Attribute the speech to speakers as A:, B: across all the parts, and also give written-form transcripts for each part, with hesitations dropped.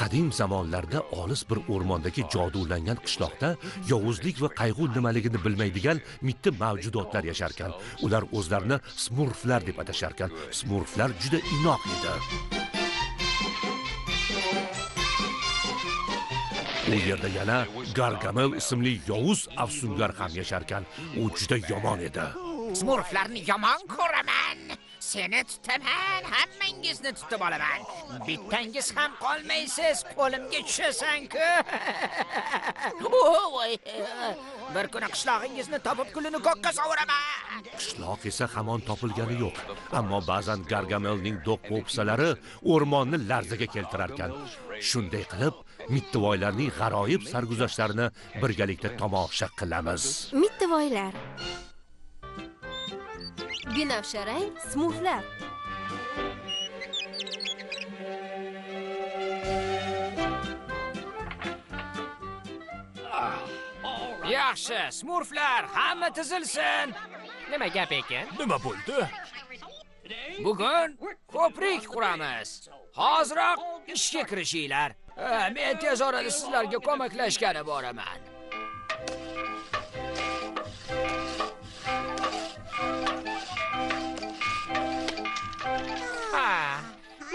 A: Qadim zamonlarda olis bir o'rmondagi jodulangan qishloqda yovuzlik va qayg'u nimaligini bilmaydigan mitti mavjudotlar yasharkan. Ular o'zlarini smurflar deb atasharkan. Smurflar juda inoq edi. U yerda yana Gargamel ismli yovuz afsungar ham yasharkan. U juda yomon edi.
B: Smurflarni yomon ko'raman. Seni tutaman, hammangizni tutib olaman. Bittangiz ham qolmaysiz, qo'limga tushasan-ku. Bir kuni qishlog'ingizni topib kulini ko'kka sovuraman.
A: Qishloq esa hamon topilgani yo'q. Ammo ba'zan Gargamelning do'q-po'pisalari o'rmonni larzaga keltirarkan. Shunday qilib, mittivoylarning g'aroyib sarguzashtlarini birgalikda tomosha qilamiz.
C: Mittivoylar. Binafsharang smurflar.
B: Yaxshi, smurflar, hamma tizilsin.
D: Nima gap ekan?
E: Nima bo'ldi?
B: Bugun ko'prik quramiz. Hoziroq ishga kirishinglar. Men tez orada sizlarga ko'maklashgani boraman.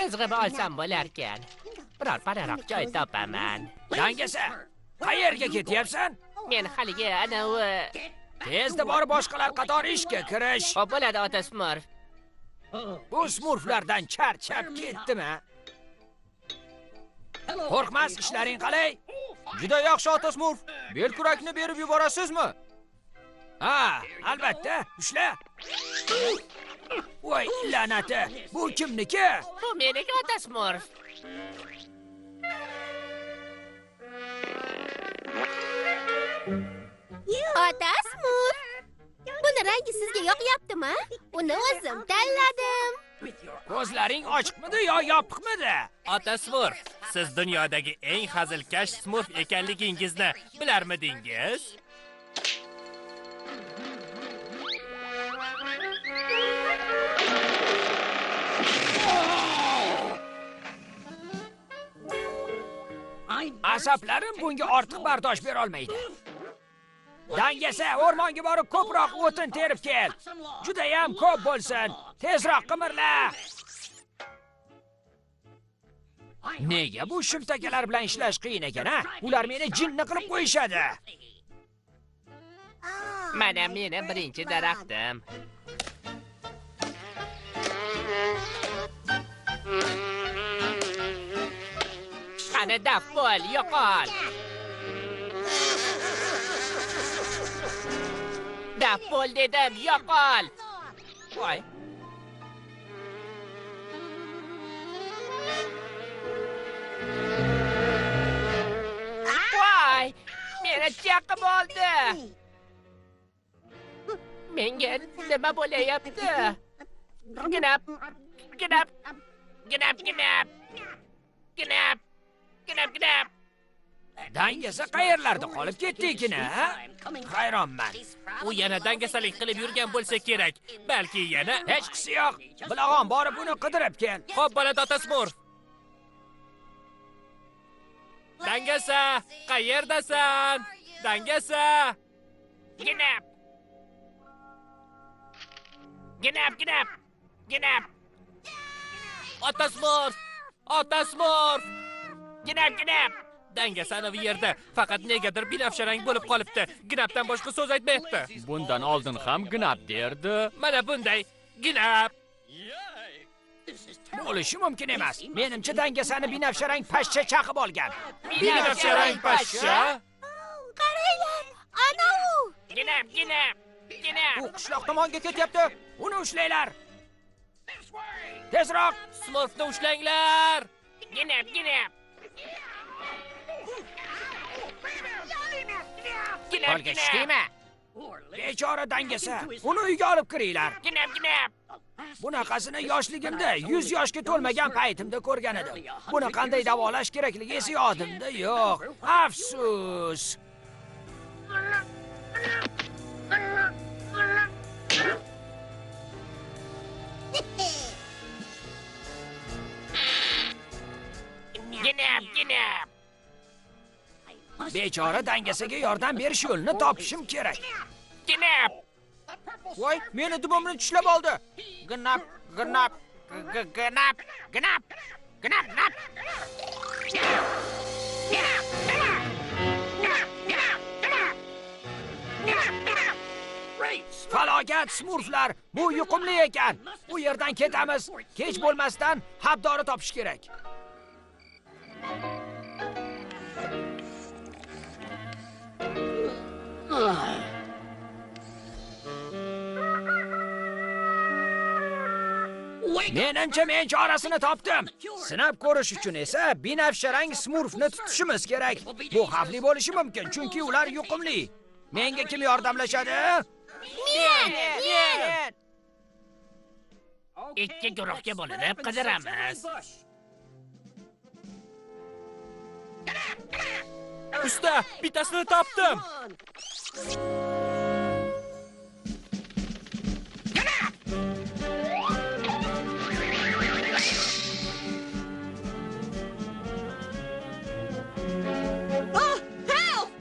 D: Mizg'ib olsam bo'larkan. Biror panaroq joy topaman.
B: Dangasa, qayerga ketyapsan?
D: Men haliga
B: Tezda borib boshqalar qatori ishga kirish.
D: Xo'p bo'ladi, ota Smurf.
B: Bu smurflardan charchab ketdimi? Qo'rqmas, ishlaring qalay?
E: Juda yaxshi ota Smurf. Belkurakni berib yuborasizmi?
B: Ha, albatta, ushla. Voy, la'nati. Bu kimniki?
D: Bu meniki, ota Smurf.
C: Ota Smurf. Buni rangi sizga yoqyaptimi? Uni o'zim tanladim.
B: Ko'zlaring ochiqmidi yo yopiqmidi?
E: Ota Smurf, siz dunyodagi eng hazilkash Smurf ekanligingizni bilarmidingiz?
B: Asaplarim bunga ortiq bardosh bera olmaydi. Dangasa, o'rmonga borib ko'proq o'tin terib kel. Juda ham ko'p bo'lsin. Tezroq qimirla. Nega bu shumtakalar bilan ishlash qiyin ekan, ha? Ular meni jinni qilib qo'yishadi.
D: Mana meni birinchi daraxtim. Qani Daffol, yo'qol. Daffol dedim, yo'qol. Voy. Voy, meni chaqib oldi. Menga nima bo'layapti? Ginab.
B: Dangasa qayerlarda qolib ketdikini, ha? Hayronman.
E: U yana dangasalik qilib yurgan bo'lsa kerak. Balki yana
B: Hech qisi yo'q. Bilag'on borib uni qidirib kel.
E: Xo'p bo'ladi, ota Smurf. Dangasa, qayerdasan? Dangasa.
D: Ginab.
E: Ota Smurf. Ota Smurf.
D: Ginab.
E: Dangasani bu yerda faqat negadir binafsharang bo'lib qolibdi. Ginabdan boshqa so'z aytmayapti.
F: Bundan oldin ham ginab derdi.
E: Mana bunday ginab.
B: Bo'lishi mumkin emas. Menimcha dangasani binafsharang pashsha chaqib olgan.
E: Binafsharang pashsha?
C: Qaranglar, ana u.
D: Ginab.
B: U qishloq tomonga ketyapti. Uni ushlanglar. Tezroq.
E: Smurfni ushlanglar.
D: Ginab.
B: Qo'lga tushdingmi? Bechora dangasa. Uni uyga olib kiringlar.
D: Ginab.
B: Bunaqasini yoshligimda 100 yoshga to'lmagan paytimda ko'rgan edim. Buni qanday davolash kerakligi esa yodimda yo'q. Afsus.
D: Ginab. Ginap.
B: Bechora dangasaga yordam berish yo'lini topishim kerak.
D: Ginap.
B: Voy, meni dumimni tishlab oldi.
D: Gnap, gnap, gnap, gnap, gnap, gnap.
B: Falokat smurflar, bu yuqumli ekan. Bu yerdan ketamiz. Kech bo'lmasdan habdori topish kerak. Menimcha men chorasini topdim. Sinab ko'rish uchun esa binafsharang smurfni tutishimiz kerak. Bu xavfli bo'lishi mumkin, chunki ular yuqumli. Menga kim yordamlashadi?
C: Men!
D: Ikki guruhga bo'linib qidiramiz.
E: Usta, bittasini topdim.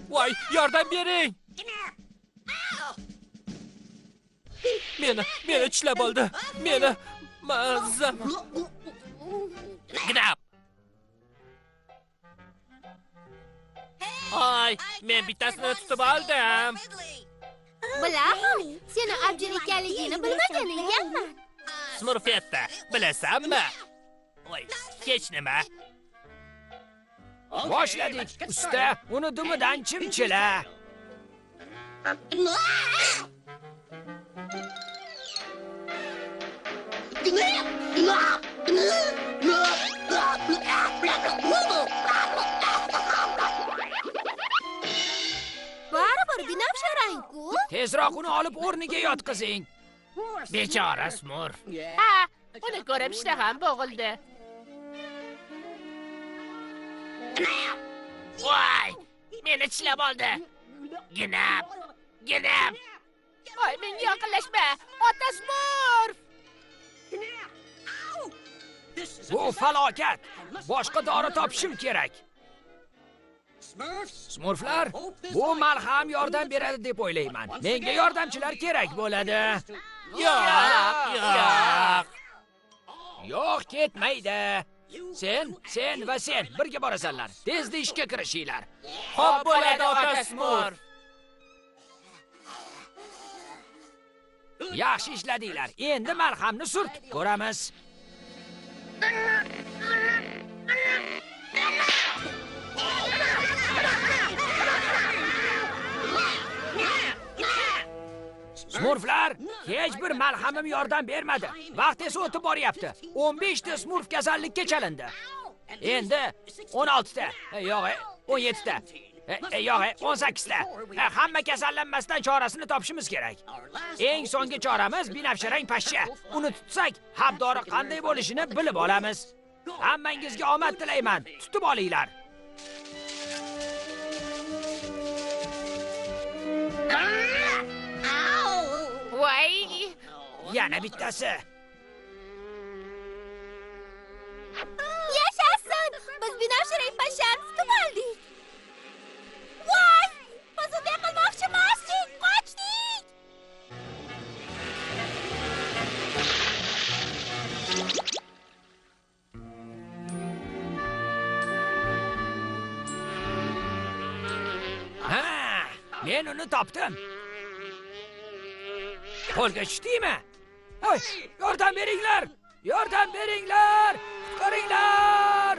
E: Voy, yordam bering. Meni tishlab oldi. Meni mazam.
D: Gnap.
E: Ay, men bittasini tutib oldim.
C: Bilaman, seni abjir ekanligingni bilmagan ekanman.
E: Smurfetta, bilasanmi? Voy, hech nima.
B: Boshladik. Usta, uni dumidan chimchila.
C: Baribir binafsharang-ku.
B: Tezroq uni olib o'rniga yotqizing.
D: Bechora smurf. Ha, uni ko'rib ishtaham bo'g'ildi. Voy, meni tishlab oldi. Ginap, ginap. Voy, menga yaqinlashma. Ota smurf.
B: Bu falokat. Boshqa dori topishim kerak. Smurflar, bu malham yordam beradi deb o'ylayman. Menga yordamchilar kerak bo'ladi.
E: Yo'q.
B: Yo'q, ketmaydi. Sen va sen birga borasanlar. Tezda ishga kirishinglar.
E: Xo'p bo'ladi, ota smurf.
B: Yaxshi ishladinglar. Endi malhamni surtib ko'ramiz. Smurflar, hech bir malhamim yordam bermadi. Vaqt esa o'tib boryapti. 15 ta smurf kasallikka chalindi. Endi 16 ta, yo'q, 17 ta. Yo'q, 18 ta. Hamma kasallanmasdan chorasini topishimiz kerak. Eng so'nggi choramiz binafsharang pashsha. Uni tutsak, habdori qanday bo'lishini bilib olamiz. Hammangizga omad tilayman. Tutib olinglar.
D: Voy,
B: Yana bittasi.
C: Yashasın! Biz binafsharang pashshani tutib oldik. Voy! Biz unday qilmoqchi emasdik. Qochdik!
B: Ha, men uni topdim. Qo'lga tushdingmi? Voy, yordam beringlar! Yordam beringlar! Qutqaringlar!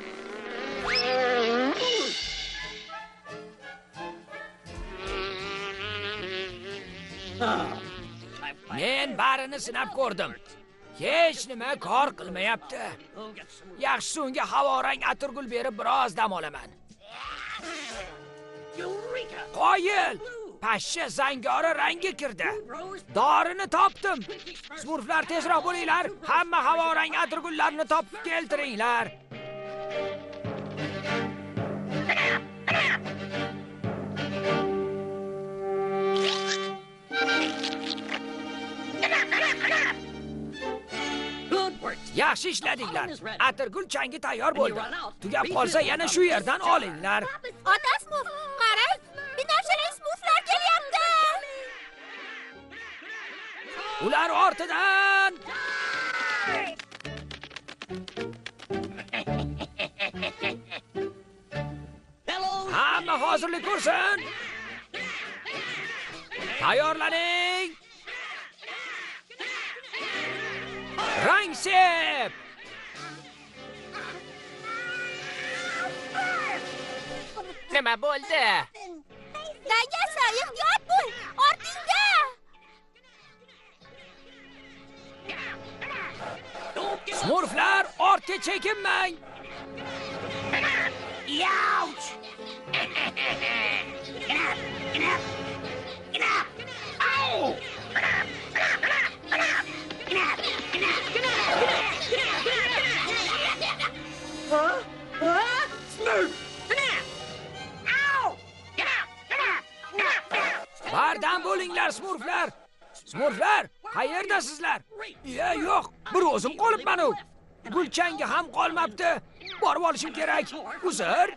B: Men barini sinab ko'rdim. Hech nima kor qilmayapti. Yaxshisi unga havorang atirgul berib biroz dam olaman. Qoyil! Pashsha zangori rangi kirdi. Dorini topdim. Smurflar, tezroq bo'linglar. Hamma havorang atirgullarni topib keltiringlar. Yaxshi ishladinglar. Atirgul changi tayyor bo'ldi. Tugab qolsa yana shu yerdan olinglar.
C: Ota Smurf, qarang, binafsharang Smurflar kelyapti.
B: Ular ortidan. Hamma hozirlik ko'rsin. Tayyorlaning. Rang sep.
D: Nima bo'ldi?
C: Dangasa, ehtiyot bo'l. Ortingda.
B: Smurflar, ortga chekinmang. Bardam bo'linglar, Smurflar. Smurflar, qayerdasizlar? Yo'q, bir o'zim qolibman-ku. Gulchanga ham qolmabdi. Borib olishim kerak. Uzr.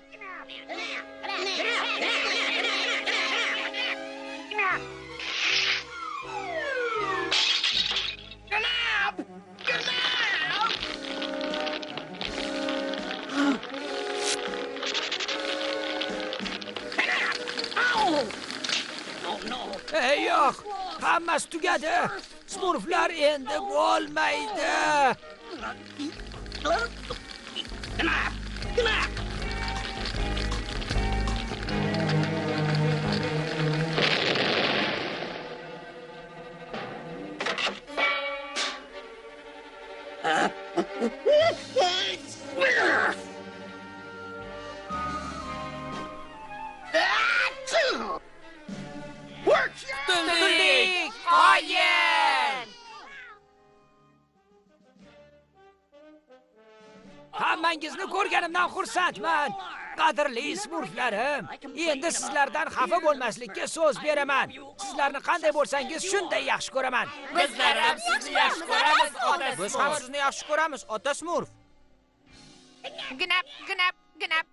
B: Yo'q, hammasi tugadi. Smurflar endi bo'lmaydi. Qutuldik! Qoyin! Hammangizni ko'rganimdan xursandman. Qadrli Smurflarim, endi sizlardan xafa bo'lmaslikka so'z beraman. Sizlarni qanday bo'lsangiz shunday yaxshi ko'raman.
E: Bizlar ham sizni yaxshi ko'ramiz, ota
B: Biz
E: Smurf.
B: ham sizni yaxshi ko'ramiz, ota Smurf.
D: Gnap, gnap, gnap.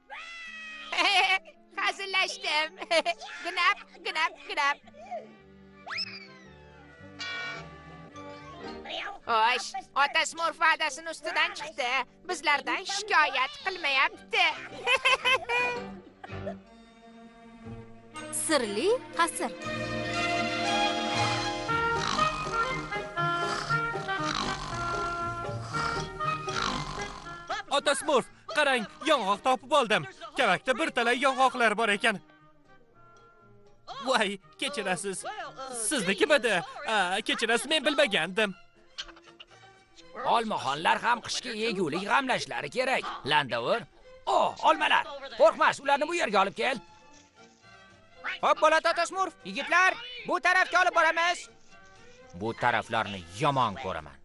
D: Hazillashdim. Gnap, gnap, gnap. Xo'sh, ota Smurf va'dasini ustidan chiqdi. Bizlardan shikoyat qilmayapti.
C: Sirli qasr.
E: Ota Smurf, qarang, yong'oq topib oldim. Kavakda bir talay yong'oqlar bor ekan. Voy, kechirasiz. Siznikimi edi? Kechirasiz, men bilmagandim.
B: Olmaxonlar ham qishki yegulik g'amlashlari kerak. Landavur. Olmalar. Qo'rqmas, ularni bu yerga olib kel. Xo'p, bo'ladi, ota Smurf. Yigitlar, bu tarafga olib boramiz. Bu taraflarni yomon ko'raman.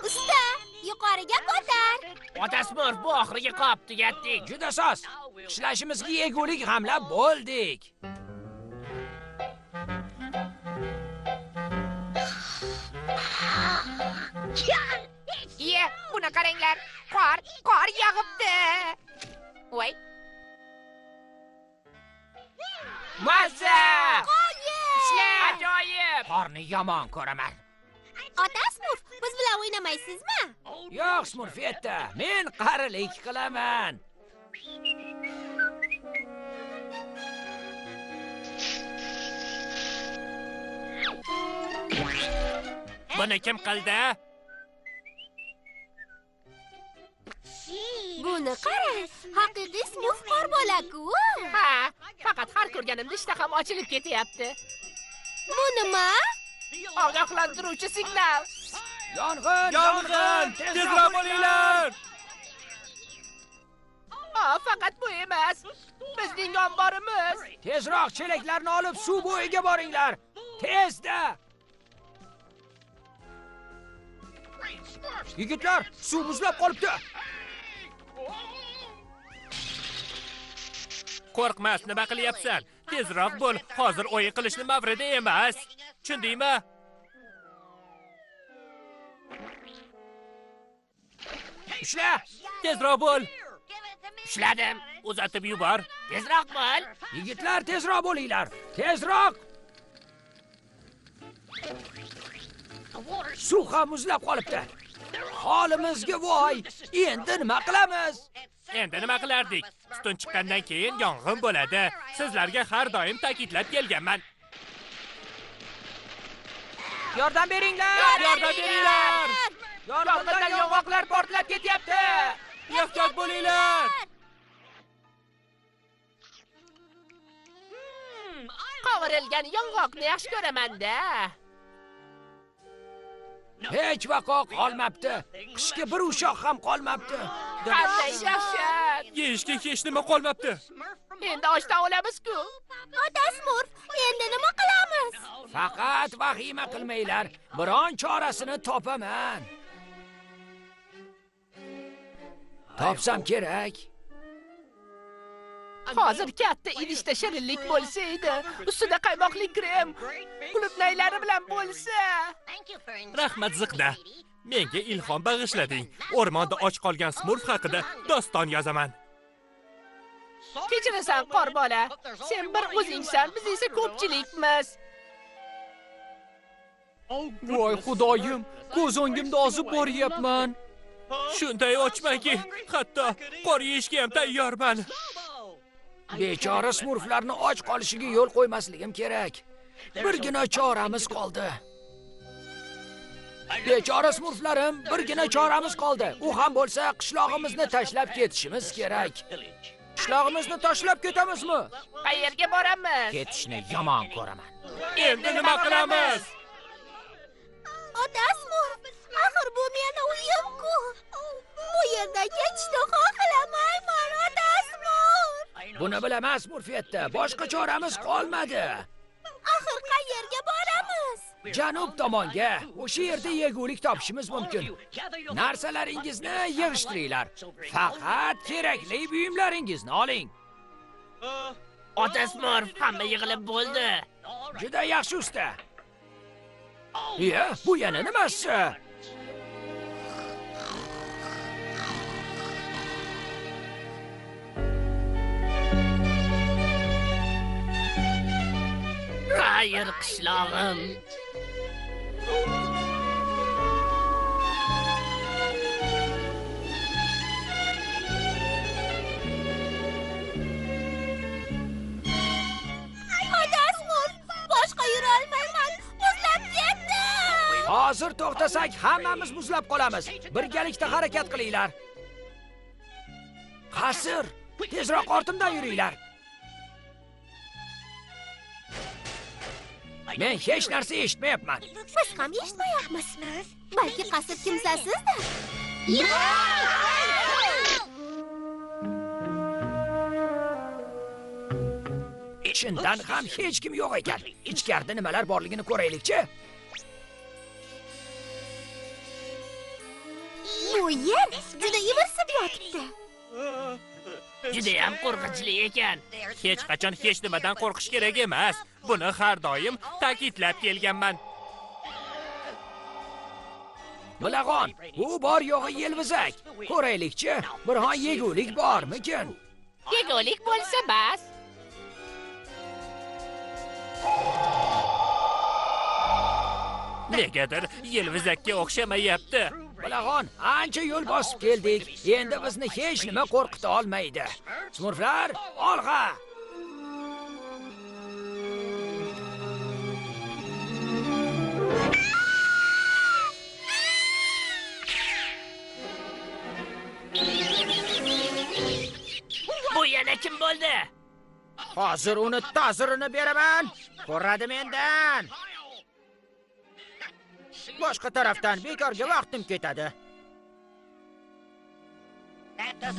C: Usta, yuqoriga ko'tar.
D: Ota Smurf, bu oxirgi qop tugatdik.
B: Juda soz. Ishlashimizga yegulik g'amlab bo'ldik.
D: Iye, buni qaranglar. Qor yog'ibdi. Voy.
B: Mazza!
D: Ishlar ajoyib.
B: Qorni yomon ko'raman.
C: Ota Smurf, biz bilan o'ynamaysizmi?
B: Yo'q, Smurfetta, men qarilik qilaman.
E: Buni kim qildi?
C: Buni qarang, haqiqiy Smurf qorbola-ku.
D: Ha, faqat har ko'rganimda ishtaham ochilib ketyapti.
C: Bu nima?
D: Ogohlantiruvchi signal.
E: Yong'in! Tezroq bo'linglar!
D: Faqat bu emas. Bizning omborimiz.
B: Tezroq chelaklarni olib suv bo'yiga boringlar. Tezda! Yigitlar, suv muzlab qolibdi.
E: Qo'rqmas, nima qilyapsan? Tezroq bo'l, hozir o'yin qilishni mavridi emas. Tushundingmi?
B: Ushla.
E: Tezroq bo'l.
B: Ushladim.
E: Uzatib yubor.
B: Tezroq bo'l. Yigitlar, tezroq bo'linglar. Tezroq. Suv ham muzlab qolibdi. Holimizga voy. Endi nima qilamiz?
E: Endi nima qilardik? Tutun chiqqandan keyin yong'in bo'ladi. Sizlarga har doim ta'kidlab kelganman.
B: Yordam beringlar!
E: Yordam beringlar!
B: Yong'indan yong'oqlar portlab ketyapti.
E: Ehtiyot bo'linglar!
D: Qovirilgan yong'oqni yaxshi ko'raman-da.
B: Hech vaqo qolmabdi. Qishga bir ushoq ham qolmabdi.
D: Qanday dahshat!
E: Yeyishga hech nima qolmabdi.
D: Endi ochdan o'lamiz-ku.
C: Ota Smurf, endi nima qilamiz?
B: Faqat vahima qilmanglar. Biron chorasini topaman. Topsam kerak.
D: Hozir katta idishda shirinlik bo'lsa edi, ustida qaymoqli krem, qulupnaylari bilan bo'lsa.
E: Rahmat Ziqda. Menga ilhom bag'ishlading. O'rmonda och qolgan Smurf haqida doston yozaman.
D: Kechirasan, qor bola. Sen bir o'zingsan, biz esa ko'pchilikmiz.
F: Voy xudoyim, ko'z o'ngimda ozib boryapman.
E: Shunday ochmanki, hatto qor yeyishga ham tayyorman.
B: Bechora Smurflarni och qolishiga yo'l qo'ymasligim kerak. Birgina choramiz qoldi. Bechora Smurflarim, birgina choramiz qoldi. U ham bo'lsa qishlog'imizni tashlab ketishimiz kerak. Qishlog'imizni tashlab ketamizmi?
D: Qayerga boramiz?
B: Ketishni yomon ko'raman.
E: Endi nima qilamiz?
C: Ota Smurf, axir bu meni uyim-ku. Bu yerda ketishni xohlamayman, ota Smurf.
B: Buni bilaman, Smurfiyatda. Boshqa choramiz qolmadi.
C: Axir qayerga boramiz?
B: Janub tomonga. O'sha yerda yegulik topishimiz mumkin. Narsalaringizni yig'ishtiringlar. Faqat kerakli buyumlaringizni oling.
D: Ota Smurf, hamma yig'ilib bo'ldi.
B: Juda yaxshi usta. Bu yana nimasi?
D: Xayr, qishlog'im.
C: Ota Smurf, boshqa yura olmayman. Muzlab ketdim.
B: Hozir to'xtasak, hammamiz muzlab qolamiz. Birgalikda harakat qilinglar. Qasr, tezroq ortimdan yuringlar. Men hech narsa eshitmayapman.
C: Biz ham eshitmayapmiz. Balki qasr kimsasizdir.
B: Chindan ham hech kim yo'q ekan. Ichkarida nimalar borligini ko'raylik-chi.
C: Bu yer juda ivirsib yotibdi.
D: Juda ham qo'rqinchli ekan.
E: Hech qachon hech nimadan qo'rqish kerak emas. Buni har doim ta'kidlab kelganman.
B: Bilag'on, u bor yo'g'i yelvizak. Ko'raylik-chi, biron yegulik bormikin?
D: Yegulik bo'lsa bas.
E: Negadir yelvizakka o'xshamayapti.
B: Bilag'on, ancha yo'l bosib keldik. Endi bizni hech nima qo'rqita olmaydi. Smurflar, olg'a!
D: Bu yana kim bo'ldi?
B: Hozir uni ta'zirini beraman. Ko'radi mendan. Boshqa tarafdan bekorga vaqtim ketadi.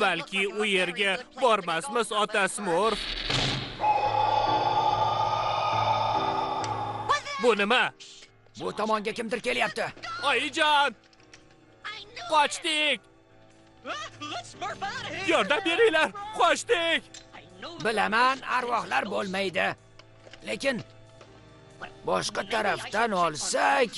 E: Balki u yerga bormasmiz, ota Smurf. Bu nima?
B: Bu tomonga kimdir kelyapti.
E: Oyijon! Qochdik! Yordam beringlar, qochdik!
B: Bilaman, arvohlar bo'lmaydi. Lekin boshqa tarafdan olsak...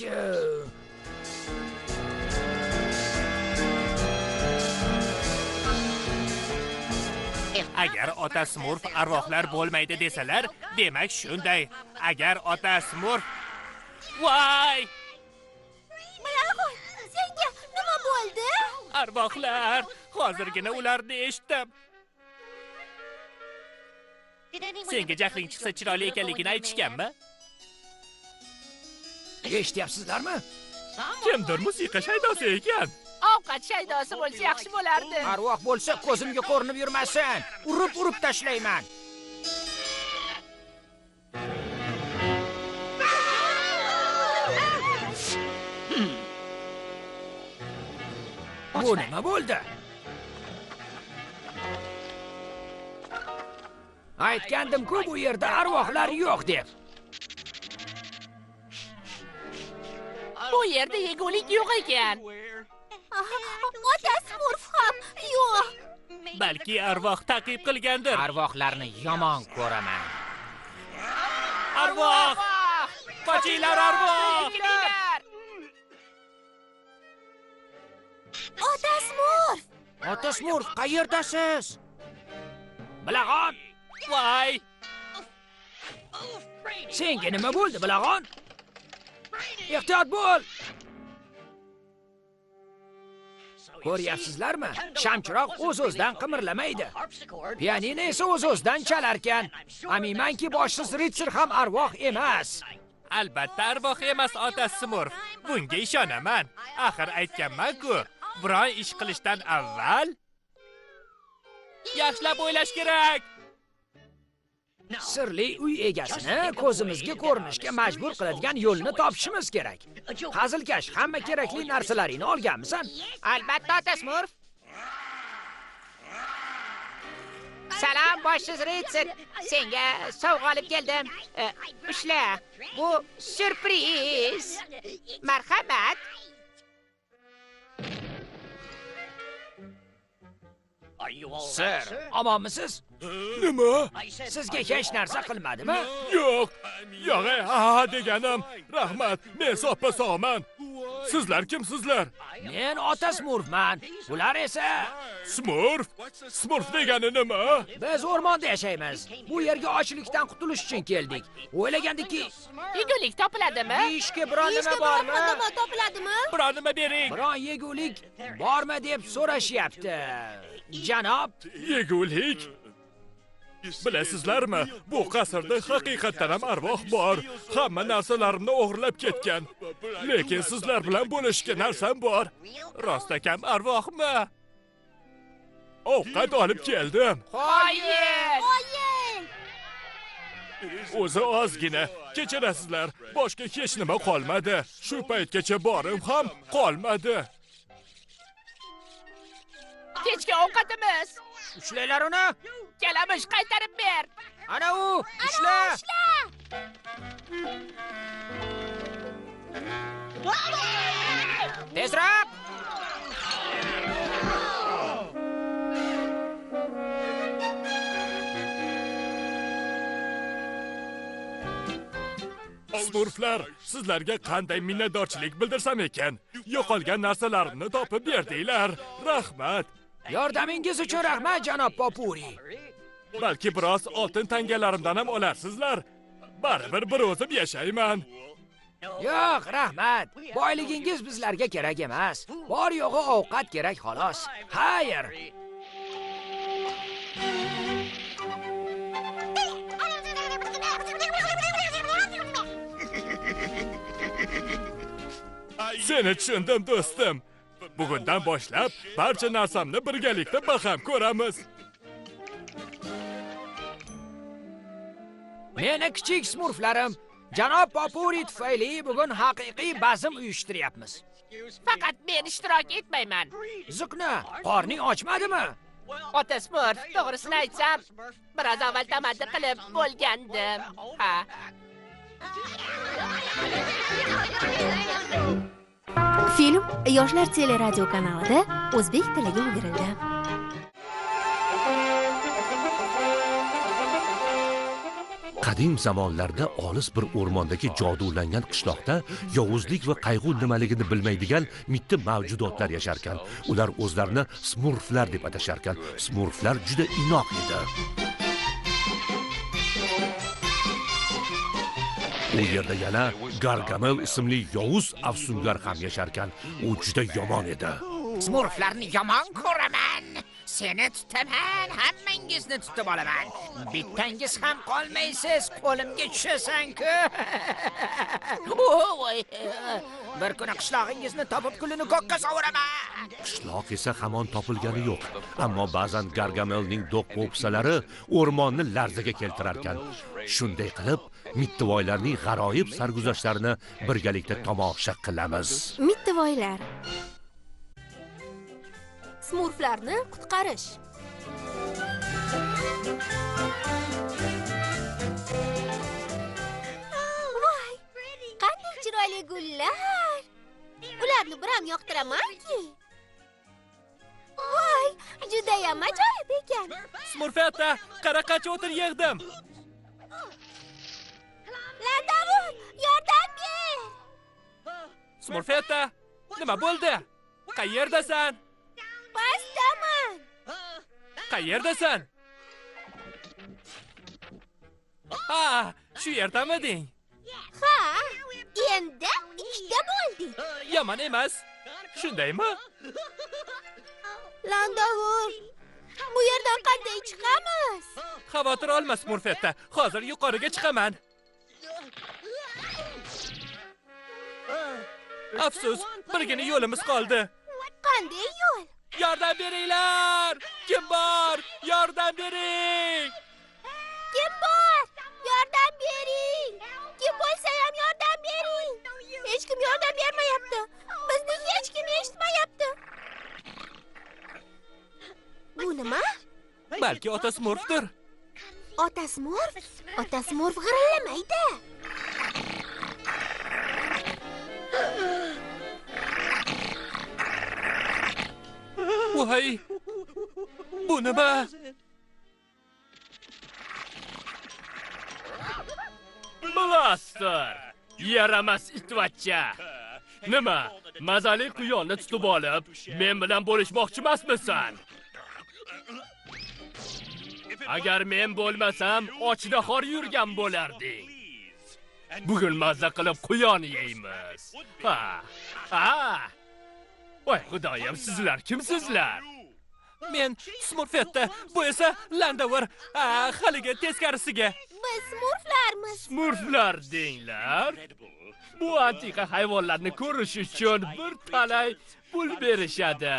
E: Agar ota Smurf arvohlar bo'lmaydi desalar, demak shunday. Agar ota Smurf Voy!
C: Bilag'on, senga nima bo'ldi?
E: Arvohlar, hozirgina ularni eshitdim. Senga jahling chiqsa chiroyli ekanligini aytishganmi?
B: Eshityapsizlarmi?
E: Kimdir musiqa shaydosi ekan.
D: Ovqat shaydosi bo'lsa yaxshi bo'lardi.
B: Arvoh bo'lsa ko'zimga ko'rinib yurmasin. Urib tashlayman. Bu nima bo'ldi? Aytgandim-ku bu yerda arvohlar yo'q deb.
D: Bu yerda yegulik yo'q ekan.
C: Ota Smurf ham yo'q.
E: Balki arvoh ta'qib qilgandir.
B: Arvohlarni yomon ko'raman.
E: Arvoh! Qochinglar arvoh!
C: Ota Smurf!
B: Ota Smurf, qayerdasiz? Bilag'on,
E: Voy!
B: senga nima bo'ldi, Bilag'on? Ehtiyot bo'l! Ko'ryapsizlarmi? Shamchiroq o'z-o'zidan qimirlamaydi. Pianino esa o'z-o'zidan chalarkan. Aminmanki boshsiz ritsar ham arvoh emas.
E: Albatta arvoh emas ota Smurf. Bunga ishonaman. Axir aytganman-ku, biron ish qilishdan avval yaxshilab o'ylash kerak.
B: Sirli uy egasini ko'zimizga ko'rinishga majbur qiladigan yo'lni topishimiz kerak. Hazilkash, hamma kerakli narsalaringni olganmisan?
D: Albatta ota Smurf. Salom boshsiz ritsar. Senga sovg'a olib keldim. Ushla. Bu syurpriz. Marhamat.
B: Sir, omonmisiz?
E: Nima?
B: Sizga hech narsa qilmadimi?
E: Yo'q. Yo'q, ha deganim. Rahmat, men soppa sog'man. Sizlar kimsizlar?
B: Men ota Smurfman. Ular esa
E: Smurf? Smurf degani nima?
B: biz o'rmonda yashaymiz. Bu yerga ochlikdan qutulish uchun keldik. O'ylagandikki,
D: Yegulik topiladimi?
B: ishga biron nima bormi?
C: Nima topiladimi?
E: Biron nima bering.
B: Biron yegulik bormi deb so'rashyapti. Janob,
E: Yegulik? Bilasizlarmi, bu qasrda haqiqatdan ham arvoh bor. Hamma narsalarimni o'g'irlab ketgan. Lekin sizlar bilan bo'lishga narsam bor. Rostakam arvohmi? Ovqat olib keldim.
D: Qo'ying.
C: Qo'ying!
E: O'zi ozgina. Kechirasizlar, boshqa hech nima qolmadi. Shu paytgacha borim ham qolmadi.
D: Kechki ovqatimiz.
B: ushlanglar uni.
D: Kalamush qaytarib ber.
B: Ana u, ushla. Tezroq!
E: Smurflar, sizlarga qanday minnatdorchilik bildirsam ekan? Yo'qolgan narsalarimni topib berdinglar. Rahmat.
B: Yordamingiz uchun rahmat, janob Popuri.
E: Balki biroz oltin tangalarimdan ham olarsizlar. Baribir bir o'zim yashayman.
B: Yo'q, rahmat. Boyligingiz bizlarga kerak emas. Bor yo'g'i ovqat kerak xolos. Xayr.
E: Seni tushundim, do'stim. Bugundan boshlab barcha narsamni birgalikda baham ko'ramiz.
B: Meni kichik smurflarim, janob Popuri tufayli bugun haqiqiy bazm uyushtiryapmiz.
D: Faqat men ishtirok etmayman.
B: Zuqni, qorning ochmadimi?
D: Ota Smurf, to'g'risini aytsam, biroz avval tamaddi qilib bo'lgandim. Ha.
C: Film Yoshlar teleradio kanalida o'zbek tiliga o'girildi.
A: Qadim zamonlarda olis bir o'rmondagi jodulangan qishloqda yovuzlik va qayg'u nimaligini bilmaydigan mitti mavjudotlar yasharkan. Ular o'zlarini smurflar deb atasharkan. Smurflar juda inoq edi. U yerda yana Gargamel ismli yovuz afsungar ham yasharkan. U juda yomon edi.
B: Smurflarni yomon ko'raman. Seni tutaman, hammangizni tutib olaman. Bittangiz ham qolmaysiz, qo'limga tushasan-ku. Bir kuni qishlog'ingizni topib kulini ko'kka sovuraman.
A: Qishloq esa hamon topilgani yo'q. Ammo ba'zan Gargamelning do'q-po'pisalari o'rmonni larzaga keltirarkan. Shunday qilib, mittivoylarning g'aroyib sarguzashtlarini birgalikda tomosha qilamiz.
C: Mittivoylar. Smurflarni qutqarish. Voy, qanday chiroyli gullar. Ularni bir ham yoqtiraman-ki. Voy, juda ham ajoyib ekan.
F: Smurfetta, qara qancha o'tin yig'dim.
C: Landavur, yordam ber.
F: Smurfetta, nima bo'ldi? Qayerdasan?
C: Pastdaman.
F: Qayerdasan? Ha, shu yerdamiding?
C: Ha, endi ikkita bo'ldik.
F: Yomon emas. Shundaymi?
C: Landavur, bu yerdan qanday chiqamiz?
F: Xavotir olma, Smurfetta. Hozir yuqoriga chiqaman. Afsus, birgina yo'limiz qoldi.
C: Qanday yo'l?
F: Yordam beringlar! Kim bor? Yordam bering!
C: Kim bor? Yordam bering. Kim bo'lsa ham yordam bering. Hech kim yordam bermayapti. Bizni hech kim eshitmayapti. Bu nima?
F: Balki ota Smurfdir.
C: Ota Smurf? Ota Smurf g'irillamaydi.
F: Voy! Bu nima? Blaster! Yaramas itvachcha! Nima? Mazali quyonni tutib olib, men bilan bo'lishmoqchimasmisan? Agar men bo'lmasam, ochda xor yurgan bo'larding. Bugun mazza qilib quyon yeymiz. Ha. Voy, xudoyim, sizlar kimsizlar? Men Smurfetta, bu esa Landavur, haligi teskarisiga.
C: Biz Smurflarmiz.
F: Smurflar denglar. Bu antiqa hayvonlarni ko'rish uchun bir talay pul berishadi.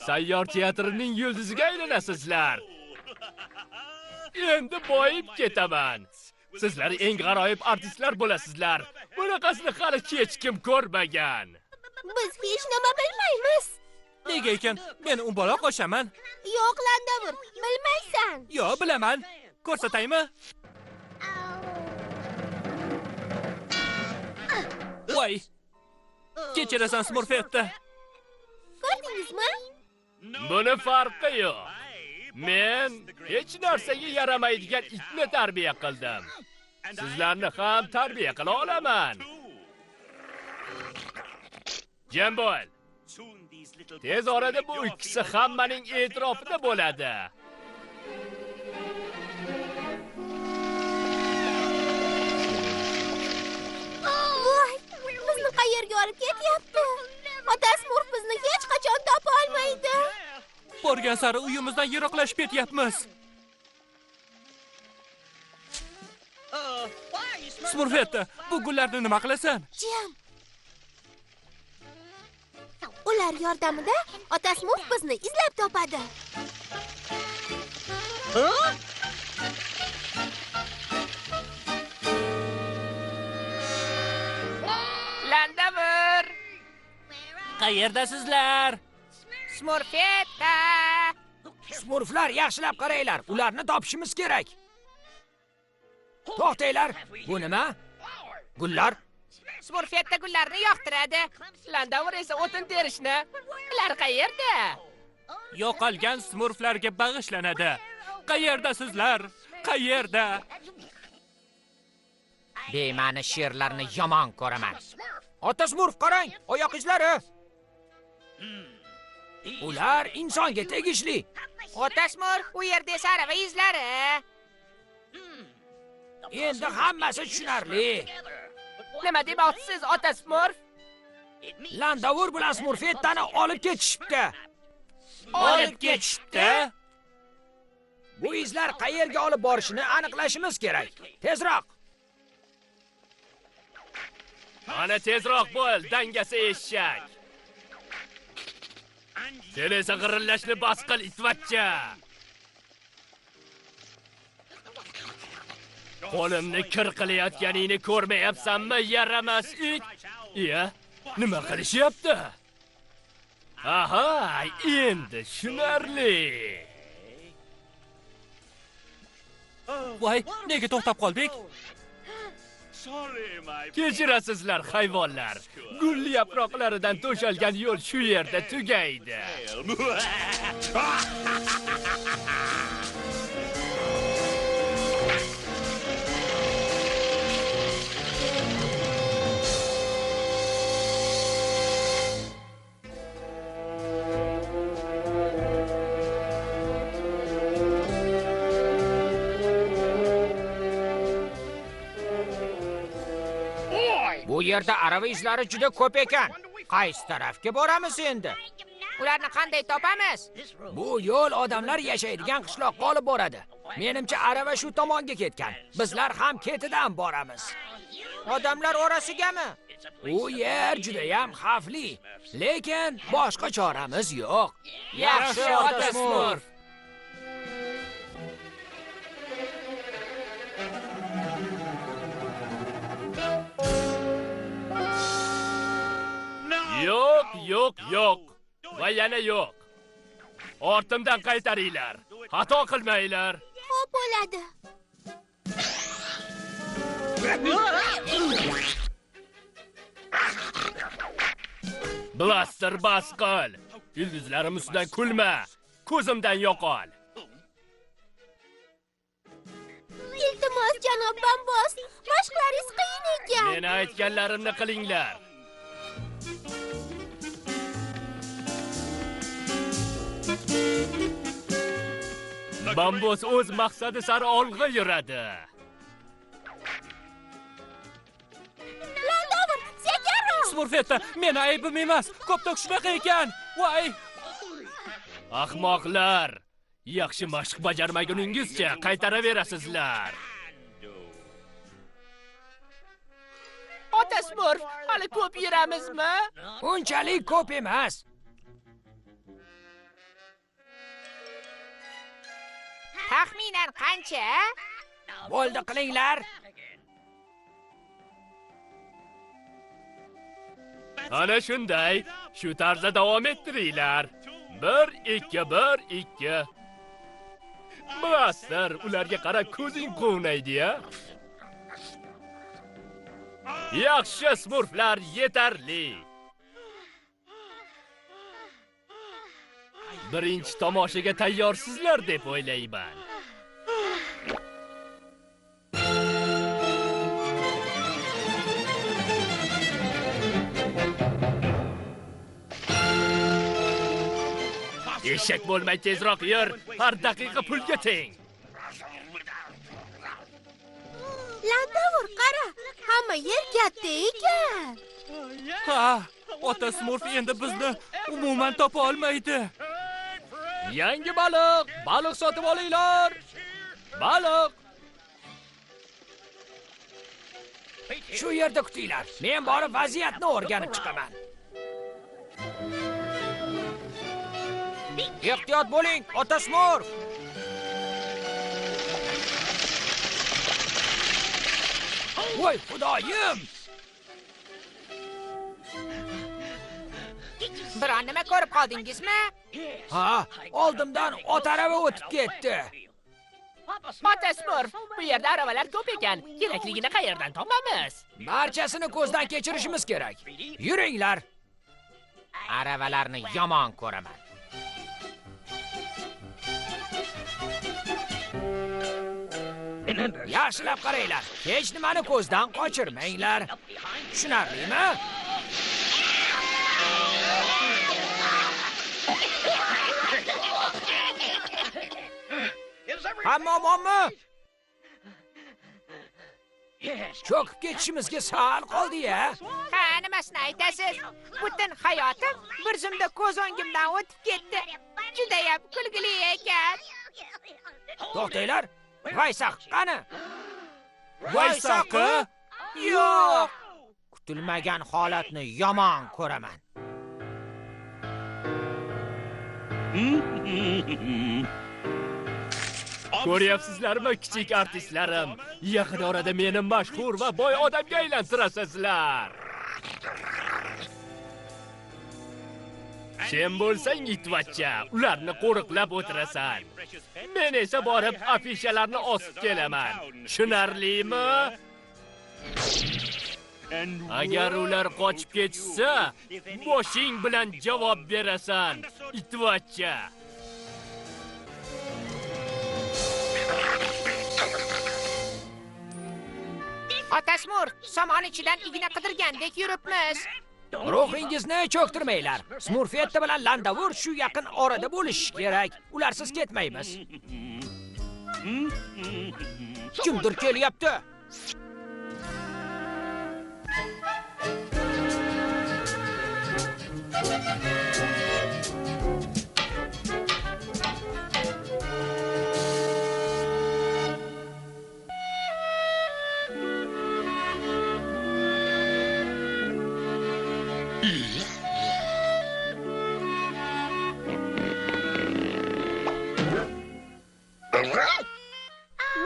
F: Sayyor teatrining yulduziga aylanasizlar. Endi boyib ketaman. Sizlar eng g'aroyib artistlar bo'lasizlar. Bunaqasini hali hech kim ko'rmagan.
C: Biz hech nima bilmaymiz.
F: Nega ekan? Men umbaloq oshaman.
C: Yo'q, Landavur, bilmaysan.
F: Yo'q, bilaman. Ko'rsataymi? Voy! Kechirasan, Smurfetta.
C: Ko'rdingizmi?
F: Buni farqi yo'q. Men hech narsaga yaramaydigan itni tarbiya qildim. Sizlarni ham tarbiya qila olaman. Jam bo'l. Tez orada bu ikkisi hammaning e'tirofida bo'ladi.
C: Voy, bizni qayerga olib ketyapti? Ota Smurf bizni hech qachon topa olmaydi.
F: Borgan sari uyimizdan yiroqlashib ketyapmiz. Smurfetta, bu gullarni nima qilasan?
C: Jim. Ular yordamida ota Smurf bizni izlab topadi.
D: Landavur!
F: Qayerdasizlar?
D: Smurfetta!
B: Smurflar, yaxshilab qaranglar. Ularni topishimiz kerak. To'xtanglar. Bu nima? Gullar?
D: Smurfetta gullarni yoqtiradi. Landavur esa o'tin terishni. Ular qayerda?
F: Yo'qolgan Smurflarga bag'ishlanadi. Qayerdasizlar? Qayerda?
B: Bema'ni sherlarni yomon ko'raman. Ota Smurf qarang, oyoq izlari. Ular insonga tegishli.
C: Ota Smurf, u yerda esa arava izlari.
B: Endi hammasi tushunarli.
D: Nima demoqchisiz, ota Smurf?
B: Landavur bilan Smurfettani olib ketishibdi.
D: Olib ketishibdi?
B: Bu izlar qayerga olib borishini aniqlashimiz kerak. Tezroq.
F: Ana tezroq bo'l, dangasa eshak. Sen esa g'irillashni bas qil, itvachcha. Qo'limni kir qilayotganingni ko'rmayapsanmi, yaramas it? Iya, nima qilishyapti? Aha, endi tushunarli.
E: Voy, nega to'xtab qoldik?
F: Kechirasizlar hayvonlar. Gul yaproqlaridan to'shalgan yo'l shu yerda tugaydi.
B: Bu yerda arava izlari juda ko'p ekan. Qaysi tarafga boramiz endi?
C: Ularni qanday topamiz?
B: Bu yo'l odamlar yashaydigan qishloqqa olib boradi. Menimcha arava shu tomonga ketgan. Bizlar ham ketidan boramiz. Odamlar orasigami? U yer juda ham xavfli, lekin boshqa choramiz yo'q.
D: Yaxshi, ota Smurf.
F: Yo'q. Va yana yo'q. Ortimdan qaytaringlar. Xato qilmanglar.
C: Xo'p bo'ladi.
F: Blaster bas qil. Yulduzlarim ustidan kulma. Ko'zimdan yo'qol.
C: Iltimos, janob Bambos, mashqlaringiz qiyin ekan.
F: Meni aytganlarimni qilinglar. Bambos o'z maqsadi sari olg'a yuradi.
C: Landavur, sekinroq.
E: Smurfetta, meni aybim emas. Ko'pda shunaqa ekan. Voy!
F: Ahmoqlar! Yaxshi mashq bajarmaguningizcha qaytaraverasizlar.
D: Ota Smurf, hali ko'p yuramizmi?
B: Unchalik ko'p emas.
C: Taxminan qancha?
B: Bo'ldi, qilinglar.
F: Ana shunday, shu tarzda davom ettiringlar. 1-2-1-2. Blaster, ularga qara, ko'zing quvnaydi-ya. Yaxshi Smurflar, yetarli. Birinchi tomoshaga tayyorsizlar deb o'ylayman. Eshak bo'lmay tezroq yur, har daqiqa pulga teng.
C: Landavur, qara, hamma yer katta ekan.
E: Ha, ota Smurf endi bizni umuman topa olmaydi.
F: Yangi baliq sotib olinglar. Baliq.
B: Shu yerda kutinglar. Men borib vaziyatni o'rganib chiqaman. Ehtiyot bo'ling, ota Smurf. Voy, xudoyim!
C: Biron nima ko'rib qoldingizmi?
B: Ha, oldimdan ot arava o'tib ketdi.
D: Ota Smurf, bu yerda aravalar ko'p ekan. Kerakligini qayerdan topamiz?
B: Barchasini ko'zdan kechirishimiz kerak. Yuringlar. Aravalarni yomon ko'raman. Yaxshilab qaranglar. Hech nimani ko'zdan qochirmanglar. Tushunarlimi? Hamma omonmi? Cho'kib ketishimizga sal qoldi-ya.
D: Ha, nimasini aytasiz? Butun hayotim bir zumda ko'z o'ngimdan o'tib ketdi. Judayam kulgili ekan.
B: To'xtanglar. Vaysaq qani?
E: Vaysaqi?
B: Yo'q. Kutilmagan holatni yomon ko'raman.
F: Ko'ryapsizlarmi, kichik artistlarim? Yaqin orada meni mashhur va boy odamga aylantirasizlar. Sen bo'lsang itvachcha, ularni qo'riqlab o'tirasan. Men esa borib afishalarni osib kelaman. Tushunarlimi? Agar ular qochib ketsa, boshing bilan javob berasan, itvachcha.
D: Otasmur, somon ichidan igna qidirgandek yuribmiz.
B: Ruhingizni cho'ktirmanglar. Smurfetta bilan Landavur shu yaqin orada bo'lishi kerak. Ularsiz ketmaymiz. Kimdir kelyapti.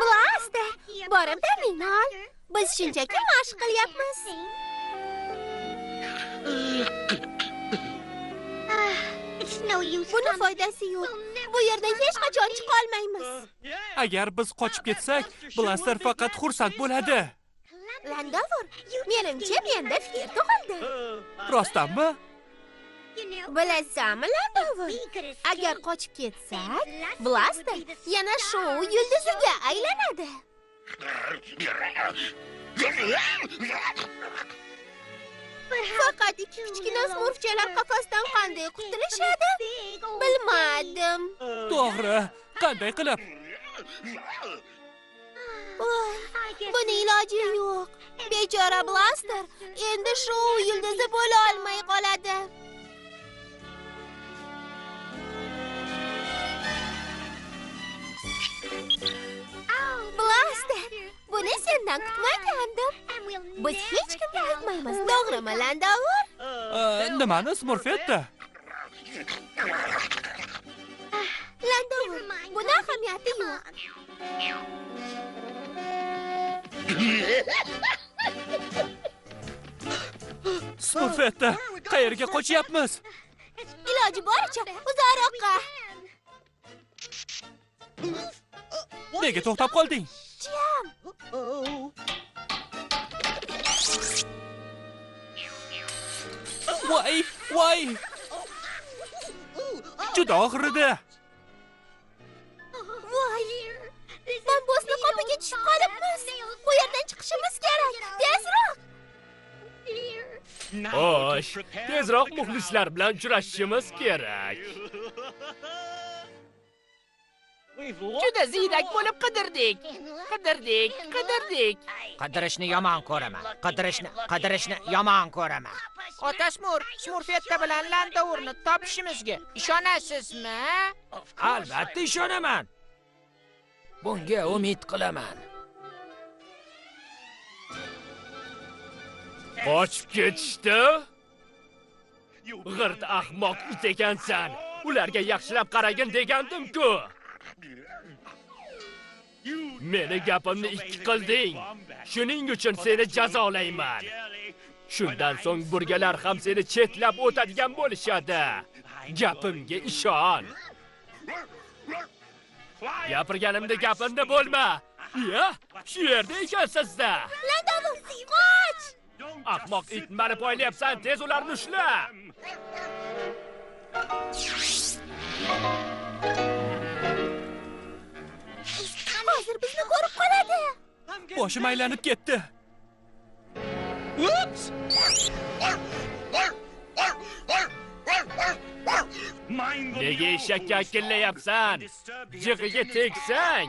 C: Blaster, borib damingni ol. Biz shunchaki mashq qilyapmiz. Buni foydasi yo'q. Bu yerdan hech qachon chiqa olmaymiz.
E: Agar biz qochib ketsak, Blaster faqat xursand bo'ladi.
C: Landavur, menimcha menda fikr tug'ildi.
E: Rostdanmi?
C: Bilasanmi, Landavur? Agar qochib ketsak, Blaster yana shou yulduziga aylanadi. Faqat ikki kichkina smurfchalar qafasdan qanday qutulishadi? Bilmadim.
E: To'g'ri, qanday qilib?
C: Buni iloji yo'q. Bechora Blaster endi shou yulduzi bo'la olmay qoladi. Blaster, buni sendan kutmagandim. Biz hech kimga aytmaymiz, to'g'rimi, Landavur?
E: Nimani, Smurfetta?
C: Landavur, buni ahamiyati yo'q.
E: Smurfetta, qayerga qochyapmiz?
C: Iloji boricha uzoqroqqa.
E: Nega to'xtab qolding?
C: Jam.
E: Voy! Juda og'ir edi.
C: Voy! Bambusni qopiga tushib qolibmiz. Bu yerdan chiqishimiz kerak. Tezroq.
F: Xo'sh, tezroq muxlislar bilan uchrashishimiz kerak.
D: Juda ziyrak bo'lib qidirdik.
B: Qidirishni yomon ko'raman. Qidirishni yomon ko'raman.
D: Otasmur, Smurfetta bilan Landavurni topishimizga ishonasizmi?
B: Albatta ishonaman. Bunga umid qilaman.
F: Qochib ketishdi? G'irt ahmoq it ekansan. Ularga yaxshilab qaragin degandim-ku. Meni gapimni ikki qilding. Shuning uchun seni jazolayman. Shundan so'ng burgalar ham seni chetlab o'tadigan bo'lishadi. Gapimga ishon. Gapirganimda gapimda bo'lma. Ya, shu yerda ekansiz-da.
C: Landavur, qoch!
F: Ahmoq it meni poylayapsan, tez ularni ushla.
C: Hozir bizni ko'rib qoladi.
E: boshim aylanib ketdi.
F: Nega eshakka akillayapsan? Jig'iga tegsang.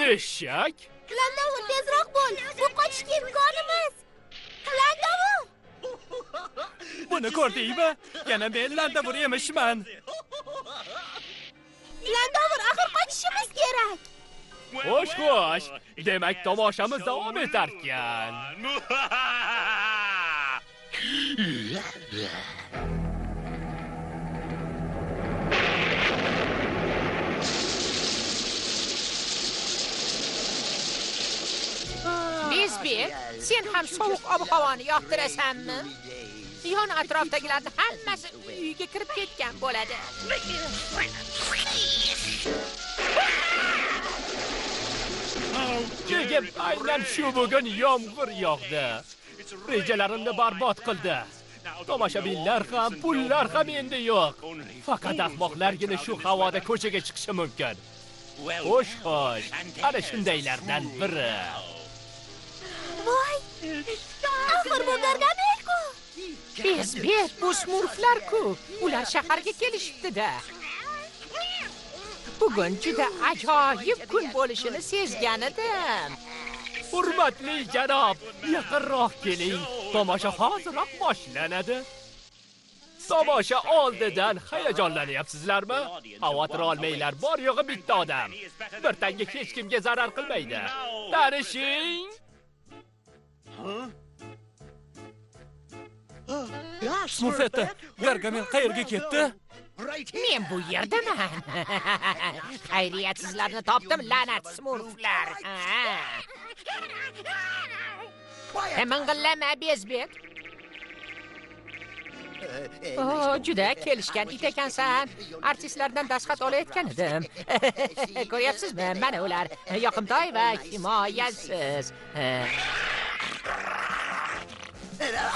F: Eshak?
C: Landovur, tezroq bo'l. Bu qochishga imkonimiz. Landovur!
E: Buni ko'rdingmi? Yana men Landovur emishman.
C: Landovur, axir qochishimiz kerak.
F: Xo'sh. Demak, tomoshamiz davom etarkan.
D: Bezbek, sen ham sovuq ob-havoni yoqtirasanmi? Yon atrofdagilarning hammasi uyga kirib ketgan bo'ladi.
F: Chegib aynan shu bugun yomg'ir yog'di. Rejalarimni barbod qildi. Tomoshabinlar ham, pullar ham endi yo'q. Faqat ahmoqlargina shu havoda ko'chaga chiqishi mumkin. Xo'sh. Ana shundaylardan biri.
C: Voy! Axir bu Gargamel-ku.
D: Bezbek, bu smurflar-ku. Ular shaharga kelishibdi-da. Bugun juda ajoyib kun bo'lishini sezgan edim.
F: Hurmatli janob, yaqinroq keling. Tomosha hoziroq boshlanadi. Tomosha oldidan hayajonlanyapsizlarmi? Xavotir olmanglar, bor yo'g'i bitta odam. Bir tanga hech kimga zarar qilmaydi. Tanishing.
E: Smurfetta, Gargamel qayerga ketdi?
D: Men bu yerdaman. Xayriyat, sizlarni topdim, la'nat smurflar. Ming'illama, Bezbek. Juda kelishgan it ekansan. Artistlardan dastxat olayotgan edim. Ko'ryapsizmi? Mana ular yoqimtoy va himoyasiz.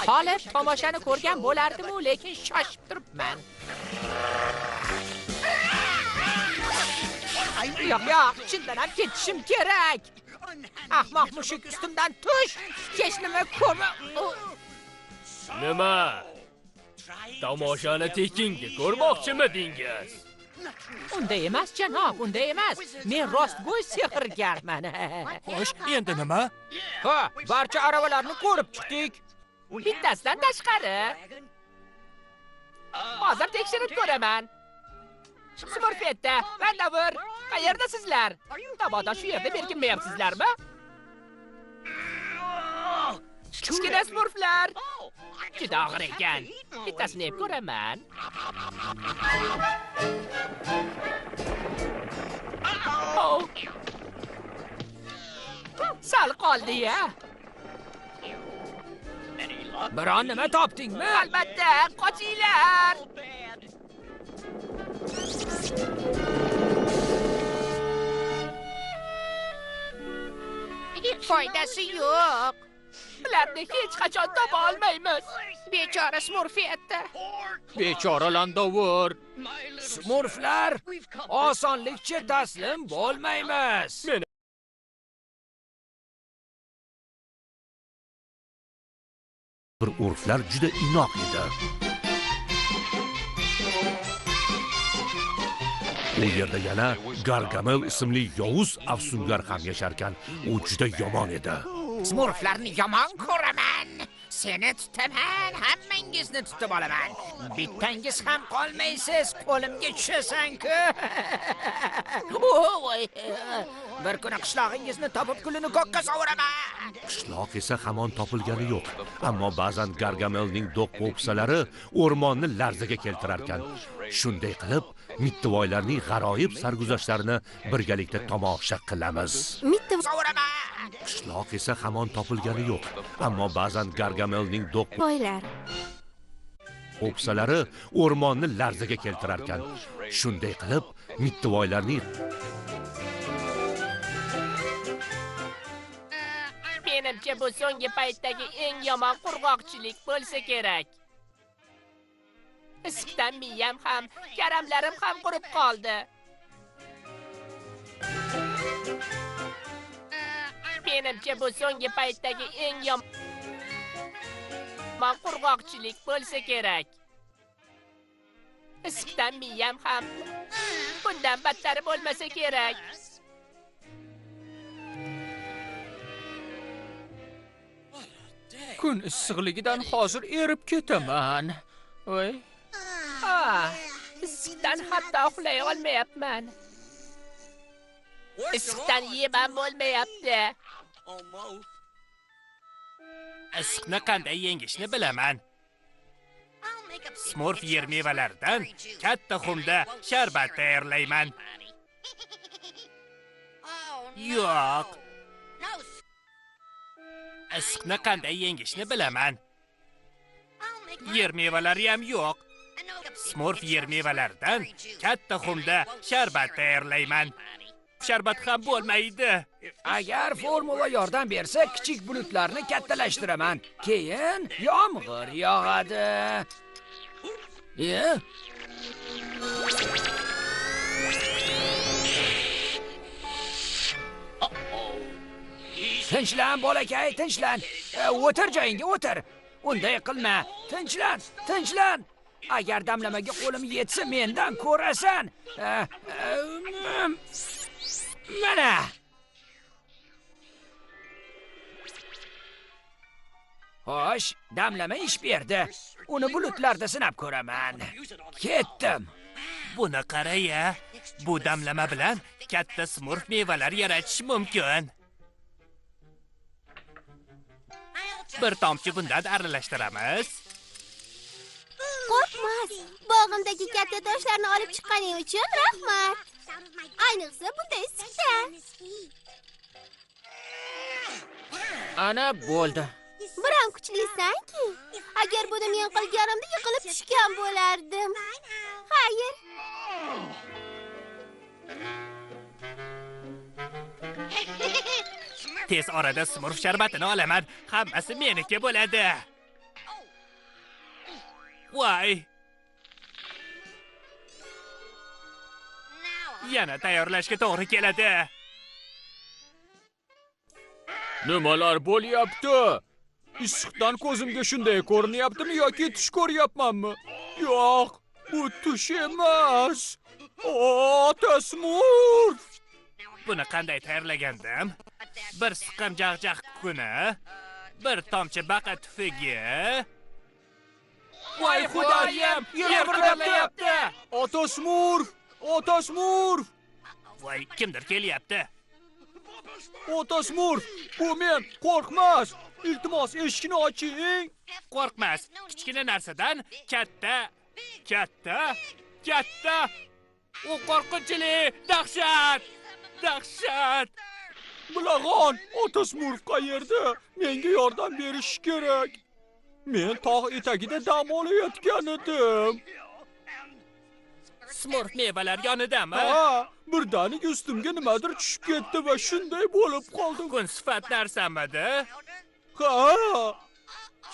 D: Xohlab tomoshani ko'rgan bo'lardim-u, lekin shoshib turibman. Yo'q, chindan ham ketishim kerak. Ahmoq mushuk, ustimdan tush. Hech nima ko'rma.
F: Nima? Tomoshani tekinga ko'rmoqchimidingiz?
D: Unday emas, janob, unday emas. Men rostgo'y sehrgarman.
E: Xo'sh, endi nima?
B: Ha, barcha aravalarni ko'rib chiqdik.
D: Bittasidan tashqari. Hozir tekshirib ko'raman. Smurfetta, Landovur, qayerdasizlar? Tabodan shu yerda berkinmayapsizlarmi? Kichkina smurflar. Juda og'ir ekan. Bittasini yeb ko'raman. Sal qoldi-ya.
B: Biron nima topdingmi?
D: Albatta, qochinglar. Foydasi yo'q. Ularni hech qachon topa olmaymiz. Bechora Smurfetta.
B: Bechora Landovur. Smurflar, osonlikcha taslim bo'lmaymiz.
A: Bir urflar juda inoq edi. U yerda yana Gargamel ismli yovuz afsungar ham yasharkan. U juda yomon edi.
D: Smurflarni yomon ko'raman. Seni tutaman, hammangizni tutib olaman. Bittangiz ham qolmaysiz, qo'limga tushasan-ku. Bir kuni qishlog'ingizni topib kulini ko'kka sovuraman.
A: Qishloq esa hamon topilgani yo'q. Ammo ba'zan Gargamelning do'q-po'pisalari o'rmonni larzaga keltirarkan. Shunday qilib, mittivoylarning g'aroyib sarguzashtlarini birgalikda tomosha qilamiz.
D: Sovuraman.
A: Qishloq esa hamon topilgani yo'q. Ammo ba'zan Gargamelning
C: Boylar.
A: do'q-po'pisalari o'rmonni larzaga keltirarkan. Shunday qilib, mittivoylarning
D: Menimcha bu so'nggi paytdagi eng yomon qurg'oqchilik bo'lsa kerak. Issiqdan miyam ham, karamlarim ham qurib qoldi. Menimcha bu so'nggi paytdagi eng yomon qurg'oqchilik bo'lsa kerak. Issiqdan miyam ham bundan battari bo'lmasa kerak.
B: Kun issiqligidan hozir erib ketaman. Voy.
D: Issiqdan hatto uxlay olmayapman. Issiqdan yemam bo'lmayapti.
E: Issiqni qanday yengishni bilaman. Smurf yer mevalaridan katta xumda sharbat tayyorlayman. Yo'q. Issiqni qanday yengishni bilaman. Yer mevalari ham yo'q. Smurf yer mevalaridan katta xumda sharbat tayyorlayman. Sharbat ham bo'lmaydi.
B: Agar formula yordam bersa, kichik bulutlarni kattalashtiraman. Keyin yomg'ir yog'adi. Tinchlan bolakay, tinchlan. O'tir joyingga, o'tir. Unday qilma. Tinchlan. Agar damlamaga qo'lim yetsa, mendan ko'rasan. Mana. Xo'sh, damlama ish berdi. Uni bulutlarda sinab ko'raman. Ketdim.
E: Buni qara-ya. Bu damlama bilan katta smurf mevalar yaratish mumkin. Bir tomchi bundan aralashtiramiz.
C: Qo'rqmas. Bog'imdagi katta toshlarni olib chiqqaning uchun rahmat. Ayniqsa bunday issiqda.
B: Ana bo'ldi.
C: Biram kuchlisanki, agar buni men qilganimda yiqilib tushgan bo'lardim. Xayr.
E: Tez orada smurf sharbatini olaman. Hammasi meniki bo'ladi. Voy. Yana tayyorlashga to'g'ri keladi.
B: Nimalar bo'lyapti? Issiqdan ko'zimga shunday ko'rinyaptimi yoki tush ko'ryapmanmi? Yo'q, bu tush emas. Ota Smurf.
E: Buni qanday tayyorlagandim? Bir siqqim jag'jaq kuni, bir tomchi baqa tufigi.
B: Voy xudoyim, yer qimirlayapti. Ota Smurf.
E: Voy, kimdir kelyapti.
B: Ota Smurf, bu men, qo'rqmas. Iltimos, eshikni oching.
E: Qo'rqmas. Kichkina narsadan katta. U qo'rqinchli, dahshat.
B: Bilag'on, Ota Smurf qayerda? Menga yordam berish kerak. Men tog' etagida dam olayotgan edim.
E: Smurf mevalar yonidami?
B: Birdaniga ustimga nimadir tushib ketdi va shunday bo'lib qoldim.
E: Kun sifat narsamidi?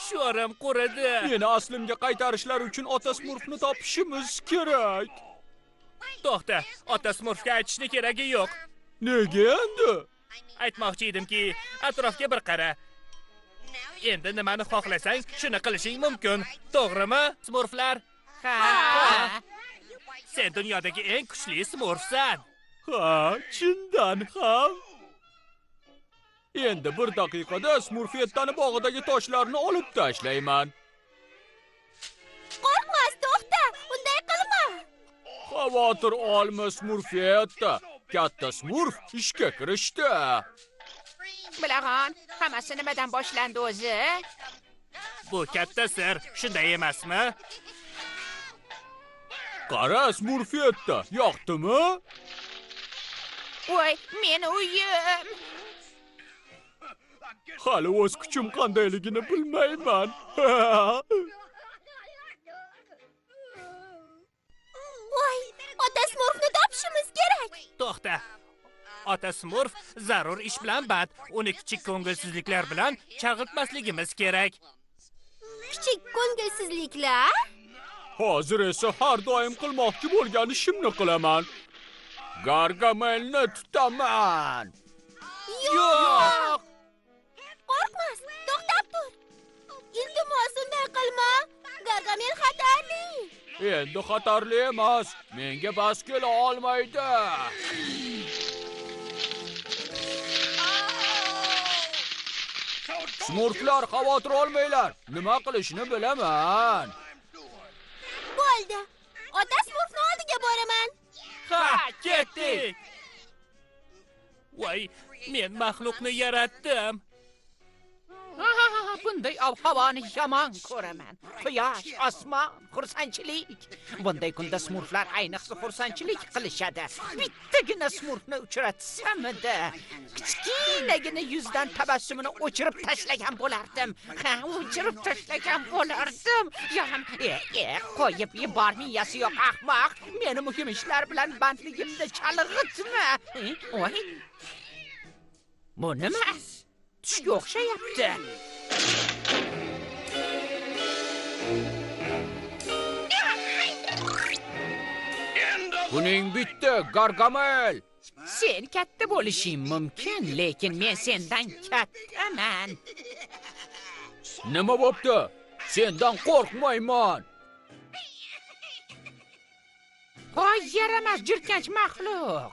E: Sho'rim quridi.
B: Meni aslimga qaytarishlari uchun Ota Smurfni topishimiz kerak.
E: To'xta, Ota Smurfga aytishni keragi yo'q.
B: Nega endi?
E: Aytmoqchi edimki, atrofga bir qara. Endi nimani xohlasang, shuni qilishing mumkin. To'g'rimi, Smurflar?
D: Ha.
E: Sen dunyodagi eng kuchli Smurfsan.
B: Chindan ham. Endi bir daqiqada Smurfettani bog'idagi toshlarni olib tashlayman.
C: Qo'rqmas, to'xta. Unday qilma.
B: Xavotir olma Smurfetta. Katta Smurf ishga kirishdi.
D: Bilag'on, hammasi nimadan boshlandi o'zi?
E: Bu katta sir, shunday emasmi?
B: Qara Smurfetta, yoqdimi?
D: Voy, meni uyim.
B: Hali o'z kuchim qandayligini bilmayman.
C: Voy, Ota Smurfni topishimiz kerak.
E: To'xta. Ota Smurf zarur ish bilan band. Uni kichik ko'ngilsizliklar bilan chalg'itmasligimiz kerak.
C: Kichik ko'ngilsizliklar?
B: Hozir esa har doim qilmoqchi bo'lgan ishimni qilaman. Gargamelni tutaman. Yo'q.
C: Qo'rqmas, to'xtab tur. Iltimos, unday qilma. Gargamel xatarli.
B: Endi xatarli emas. Menga bas kela olmaydi. Smurflar, xavotir olmanglar. Nima qilishni bilaman.
C: Bo'ldi. Ota Smurfni oldiga boraman.
B: Ha, ketdik.
E: Voy, men maxluqni yaratdim.
D: Bunday ob-havoni yomon ko'raman. Quyosh, osmon, xursandchilik. Bunday kunda smurflar ayniqsa xursandchilik qilishadi. Bittagina smurfni uchratsamida, kichkinagina yuzdan tabassumini o'chirib tashlagan bo'lardim. O'chirib tashlagan bo'lardim. Yo'q, qo'yib yubor, miyasi yo'q ahmoq. Meni muhim ishlar bilan bandligimda chalg'itma. Voy. Bu nima? Tushga o'xshayapti.
B: Buning bitti, Gargamel.
D: Sen katta bo'lishing mumkin, lekin men sendan kattaman.
B: Nima bo'pti? Sendan qo'rqmayman.
D: Voy, yaramas jirkanch maxluq.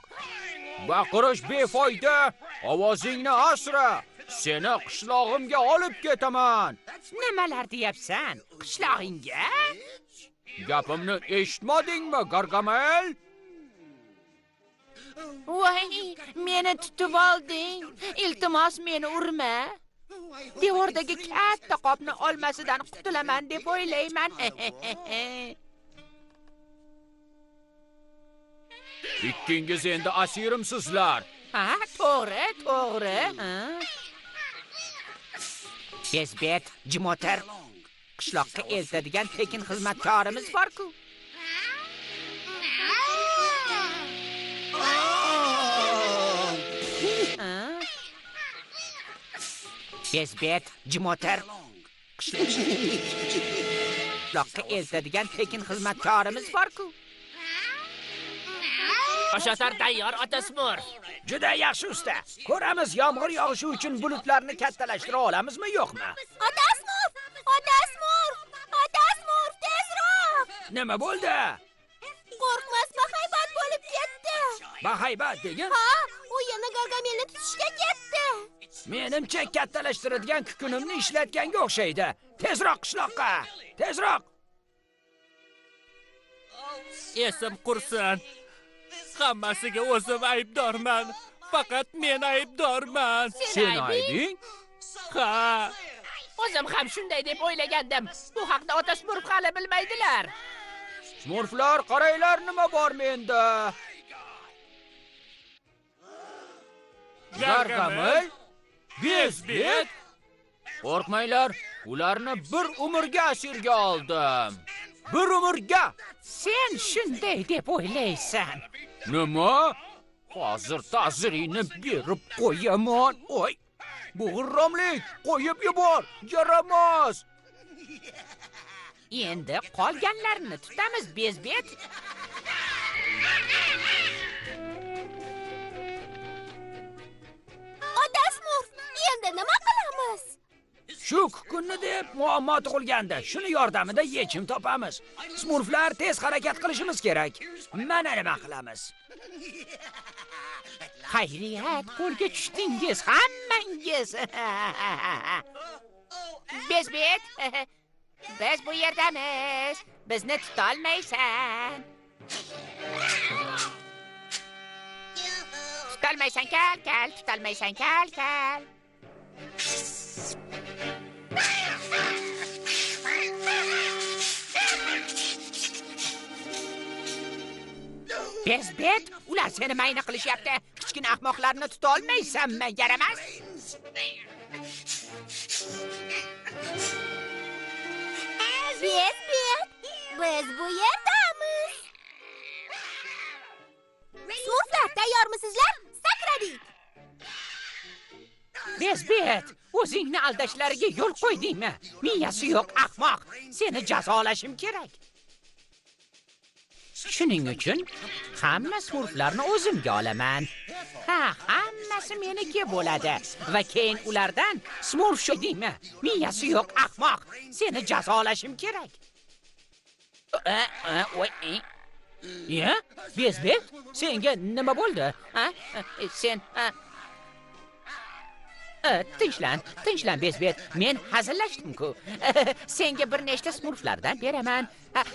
B: Baqirish befoyda. Ovozingni asra. Seni qishlog'imga olib ketaman.
D: Nimalar deyapsan? Qishlog'ingga?
B: Gapimni eshitmadingmi, Gargamel?
D: Voy, meni tutib olding. Iltimos, meni urma. Devordagi katta qopni olmasidan qutulaman deb o'ylayman.
B: Ikkingiz endi asirimsizlar.
D: Ha, to'g'ri. Bezbet, Jimotar, qishloqqa eltadigan tekin xizmatkorimiz bor-ku. Bezbet, Jimotar, qishloqqa eltadigan tekin xizmatkorimiz bor-ku.
F: Oshatar tayyor, ota Smurf.
B: Juda yaxshi usta. Ko'ramiz, yomg'ir yog'ishi uchun bulutlarni kattalashtira olamizmi, yo'qmi?
C: Ota Smurf! Ota Smurf! Ota Smurf, tezroq!
B: Nima bo'ldi?
C: Qo'rqmas, bahaybat bo'lib ketdi.
B: Bahaybat degan?
C: Ha, u yana Gargamelni tutishga ketdi.
B: Menimcha kattalashtiradigan kukunimni ishlatganga o'xshaydi. Tezroq qishloqqa. Tezroq.
E: Esim qursin. Hammasiga o'zim aybdorman. Faqat men aybdorman.
B: Sen aybing?
E: Ha.
D: O'zim ham shunday deb o'ylagandim. Bu haqda ota Smurf hali bilmaydilar.
B: Smurflar, qaranglar nima bor menda. Gargamel, Bezbet. Qo'rqmanglar, ularni bir umrga asirga oldim. Bir umrga.
D: Sen shunday deb o'ylaysan.
B: Nima? Hozir ta'zirini berib qo'yaman. Oy. Bu g'irromlik, qo'yib yubor. Yaramas.
D: Endi qolganlarni tutamiz, Bezbet.
C: Ota Smurf, endi nima qilamiz?
B: Shu kukunni deb muammo tug'ilganda, shuni yordamida yechim topamiz. Smurflar, tez harakat qilishimiz kerak. Mana nima qilamiz.
D: Xayriyat, qo'lga tushdingiz hammangiz. Bezbet, biz bu yerdamiz. Bizni tutolmaysan. Tutolmaysan, kal, tutolmaysan, kal. Bezbet, ular seni mayna qilishyapti. Kichkina ahmoqlarni tuta olmaysanmi, yaramas?
C: Bezbet, biz bu yerdamiz. Smurflar, tayyormisizlar? Sakradik.
D: Bezbet, o'zingni aldashlariga yo'l qo'ydingmi? Miyasi yo'q ahmoq. Seni jazolashim kerak. Shuning uchun hamma smurflarni o'zimga olaman. Ha, hammasi meniki bo'ladi va keyin ulardan smurf sho'dingmi? Miyasi yo'q ahmoq. Seni jazolashim kerak. Ya, Bezbet, senga nima bo'ldi? Sen tinchlan Bezbet. Men hazillashdim-ku. Senga bir nechta smurflardan beraman.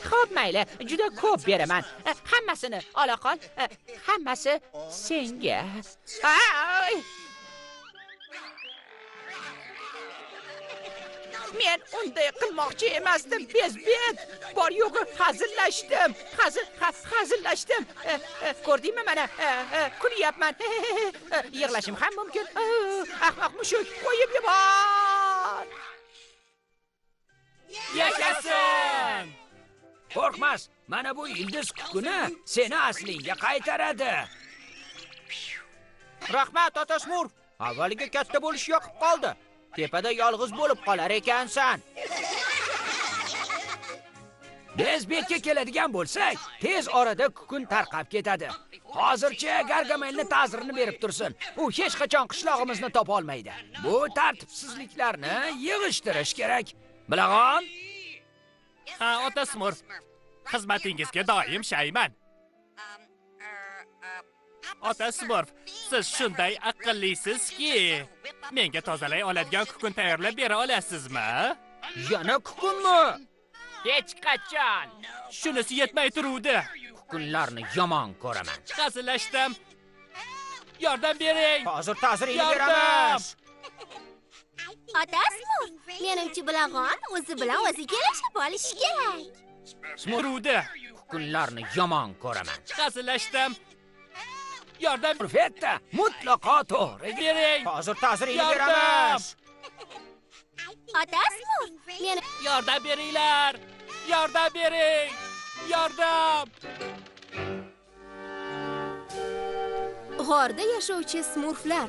D: Xo'p, mayli, juda ko'p beraman. Hammasini ola qol. Hammasi senga. Men unday qilmoqchi emasdim, Bezbet. Bor yo'g'i hazillashdim. Hazillashdim. Ko'rdingmi mana? Kulyapman. Yig'lashim ham mumkin. Ahmoq mushuk, qo'yib yubor.
B: Yashasin! Qo'rqmas, mana bu ildiz kukuni seni aslingga qaytaradi.
D: Rahmat, ota Smurf. Avvaliga katta bo'lish yoqib qoldi. Tepada yolg'iz bo'lib qolar ekansan.
B: Bezbetga keladigan bo'lsak, tez orada kukun tarqab ketadi. Hozircha Gargamelni ta'zirini berib tursin. U hech qachon qishlog'imizni topa olmaydi. Bu tartibsizliklarni yig'ishtirish kerak. Bilag'on?
E: Ha, ota Smurf. Xizmatingizga doim shayman. Ota Smurf, siz shunday aqllisizki, menga tozalay oladigan kukun tayyorlab bera olasizmi?
B: Yana kukunmi?
F: Hech qachon.
E: Shunisi yetmay turuvdi.
B: Kukunlarni yomon ko'raman.
E: Hazillashdim. Yordam bering.
D: Hozir ta'zirini beramiz.
C: Ota Smurf, menimcha Bilag'on o'zi bilan o'zi kelishib olishi kerak.
E: Smurudi.
B: Kukunlarni yomon ko'raman.
E: Hazillashdim. Yordam
B: Perfetta, mutlaqo to'g'ri.
E: bering.
D: Hozir ta'zirini
E: Yordam.
D: beramiz.
C: Ota Smurf, meni
E: Yordam beringlar. Yordam bering. Yordam.
C: g'orda yashovchi smurflar.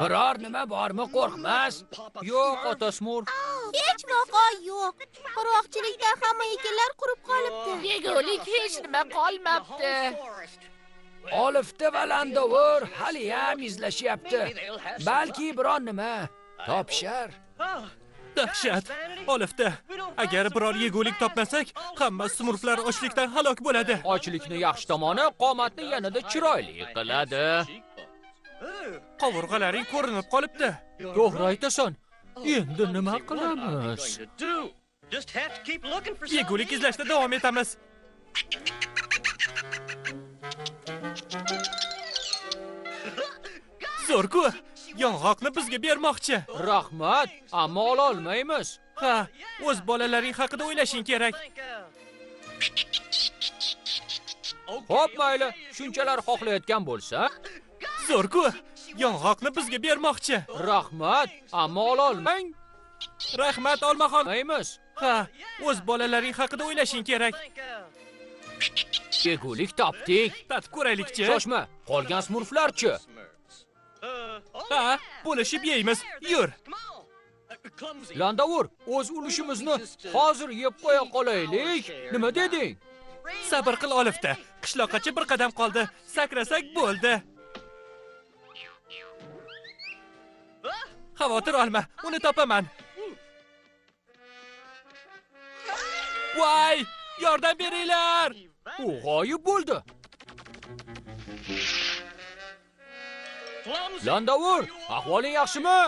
B: Biror nima bormi, qo'rqmas?
D: Yo'q, ota Smurf.
C: Hech vaqo yo'q. Qurg'oqchilikda hamma ekinlar qurib qolibdi.
D: Yegulik hech nima qolmabdi.
B: Olifta va Landovur hali ham izlashyapti. Balki biron nima topishar.
E: Dahshat. Olifta. Agar biror yegulik topmasak, hamma smurflar ochlikdan halok bo'ladi.
B: Ochlikni yaxshi tomoni qomatni yanada chiroyli qiladi.
E: Qovurg'alaring ko'rinib qolibdi.
B: To'g'ri aytasan. Endi nima qilamiz?
E: Yegulik izlashda davom etamiz. Zo'rku, yong'oqni bizga bermoqchi.
B: Rahmat, ammo ola olmaymiz.
E: Ha, o'z bolalaring haqida o'ylashing kerak.
B: Xo'p, mayli, shunchalar xohlayotgan bo'lsa,
E: Zo'rku, yong'oqni bizga bermoqchi.
B: rahmat, ammo ola olmang.
E: Rahmat, olmaxon.
B: Olmaymiz.
E: Ha, o'z bolalaring haqida o'ylashing kerak.
B: Yegulik topdik.
E: Tatib ko'raylikchi.
B: Shoshma, qolgan smurflarchi?
E: Ha, bo'lishib yeymiz. Yur.
B: Landovur, o'z ulushimizni hozir yeb qo'ya qolaylik. Nima deding?
E: Sabr qil Olifta. Qishloqqacha bir qadam qoldi. Sakrasak bo'ldi. Xavotir olma, uni topaman. Voy, yordam beringlar.
B: U g'oyib bo'ldi. Landovur, ahvoling yaxshimi?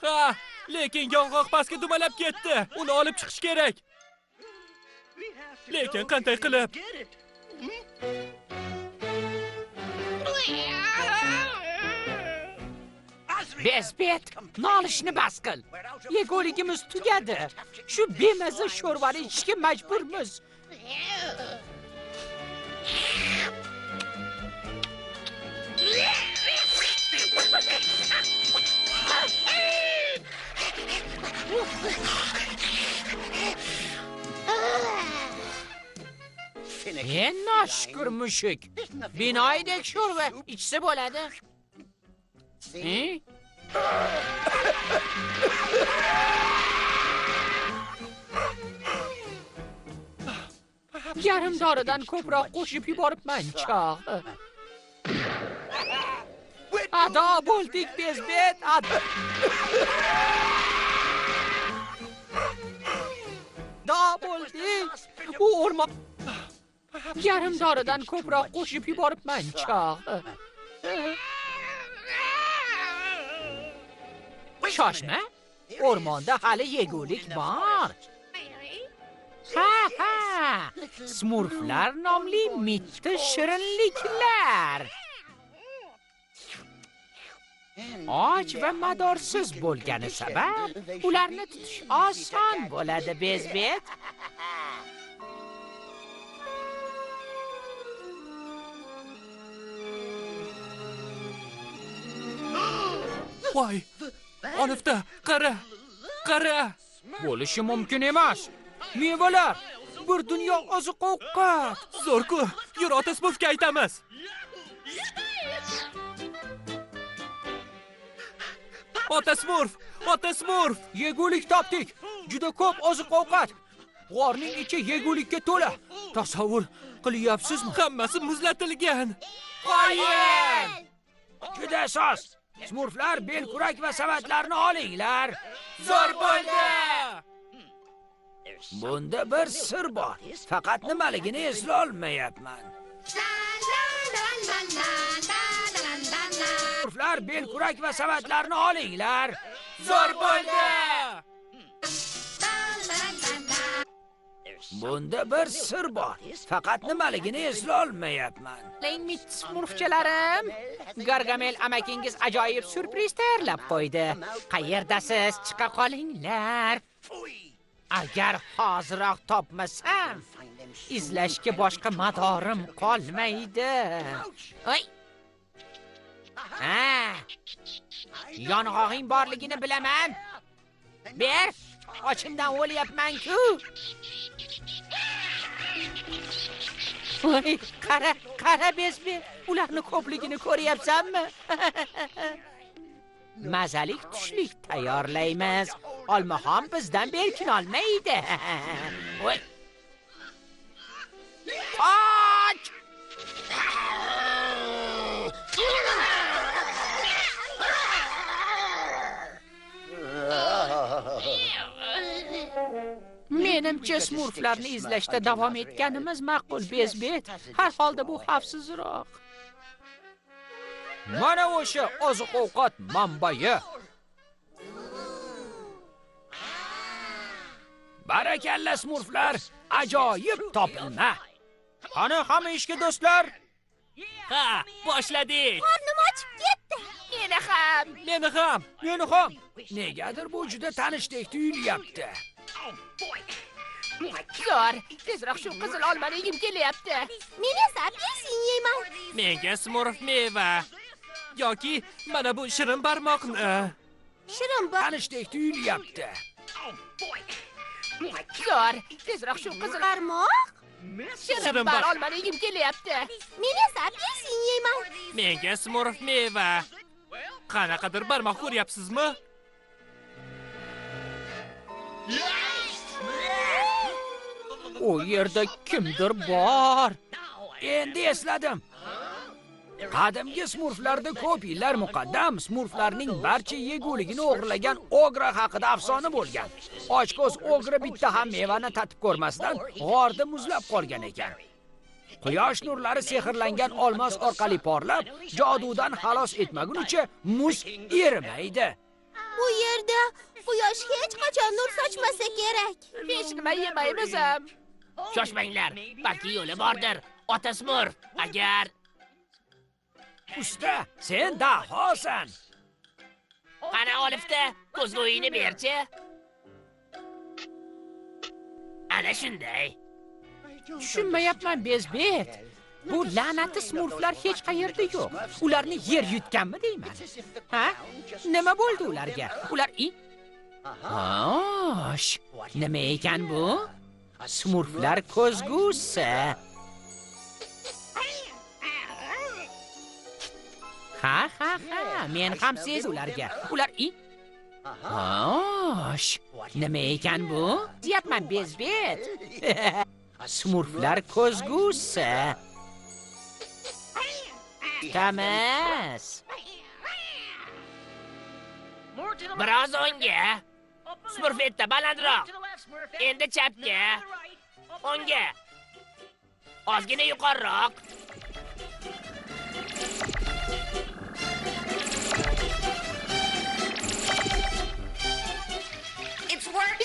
E: Ha, lekin yong'oq pastga dumalab ketdi. Uni olib chiqish kerak. Lekin qanday qilib?
D: Bezbet, nolishni bas qil. Yeguligimiz tugadi. Shu bemaza sho'rvani ichishga majburmiz. Men noshukr mushuk. Binoydek sho'rva ichsa bo'ladi.
B: Yarim doridan ko'proq qo'shib yuboribman, chog'. Ado bo'ldik, Bezbet. Ado bo'ldik. U o'rmoq yarim doridan ko'proq qo'shib yuboribman, chog'. Shoshma. O'rmonda hali yegulik bor. Ha. Smurflar nomli mitti shirinliklar. Och va madorsiz bo'lgani sabab ularni tutish oson bo'ladi, Bezbet.
E: Voy, Olifta, qara.
B: Bo'lishi mumkin emas. Mevalar, bir dunyo oziq-ovqat.
E: Zo'r-ku, yur ota Smurfga aytamiz. Ota Smurf!
B: Yegulik topdik. Juda ko'p oziq-ovqat. G'orning ichi yegulikka to'la. Tasavvur qilyapsizmi?
E: Hammasi muzlatilgan.
B: Qo'ying! Juda soz. Smurflar belkurak va savatlarni olinglar.
E: Zo'r bo'ldi.
B: Bunda bir sir bor. Faqat nimaligini eslay olmayapman. Smurflar belkurak va savatlarni olinglar.
E: Zo'r bo'ldi.
B: Bunda bir sir bor. Faqat nimaligini eslay olmayapman.
D: Mit smurfchalarim, Gargamel amakingiz ajoyib surpriz tayyorlab qo'ydi. Qayerdasiz? Chiqa qolinglar. Agar hoziroq topmasam, izlashga boshqa madorim qolmaydi. Oy. Yong'og'ing borligini bilaman. Ber, ochimdan o'lyapman-ku. Voy, qara Bezbet, ularni ko'pligini ko'ryapsanmi? Mazalik tushlik tayyorlaymiz. Olmaxon bizdan berkin olmaydi. Voy. Qoch! Menimcha smurflarni izlashda davom etganimiz ma'qul, Bezbet. Har holda bu xavfsizroq.
B: Mana o'sha oziq-ovqat manbai. Barakalla smurflar, ajoyib topilma. Qani hamma ishga do'stlar?
F: Ha, boshladik.
C: Qornim ochib ketdi.
B: Meni ham. Negadir bu juda tanishdek tuyulyapti.
D: Zo'r, tezroq shu qizil olmani yeyim kelyapti.
C: Men esa apelsin yeyman.
E: Menga Smurf meva yoki mana bu shirin barmoqni.
C: Shirin bor.
B: Tanishdek tuyulyapti.
D: Zo'r, tezroq shu qizil
C: Barmoq?
D: shirin bar olmani yeyim kelyapti.
C: Men esa apelsin yeyman.
E: Menga Smurf meva. Qanaqadir barmoq ko'ryapsizmi?
B: U yerda kimdir bor. Endi esladim. Qadimgi smurflarda ko'p yillar muqaddam smurflarning barcha yeguligini o'g'irlagan Ogra haqida afsona bo'lgan. Ochko'z Ogra bitta ham mevani tatib ko'rmasdan g'orda muzlab qolgan ekan. Quyosh nurlari sehrlangan olmos orqali porlab, jodudan xalos etmagunicha muz erimaydi.
C: Bu yerda quyosh hech qachon nur sochmasa kerak.
D: Hech nima yemaymiz ham.
F: Shoshmanglar, balki yo'li bordir. Ota Smurf, agar
B: Usta, sen dahosan.
F: qani Olifta, ko'zgo'yini berchi. Ana shunday.
D: Tushunmayapman, Bezbet. Bu la'nati smurflar hech qayerda yo'q. Ularni yer yutganmi deyman? Ha? Nima bo'ldi ularga? Ular Xo'sh, nima ekan bu? Smurflar ko'zgusi. Ha, men ham ularga. Ular Xo'sh, nima ekan bu? Deyapman bezbet. Smurflar ko'zgusi. Tamas.
G: Biroz o'ngga. Smurfetta balandroq. Endi chapga. O'ngga. Ozgina yuqoriroq.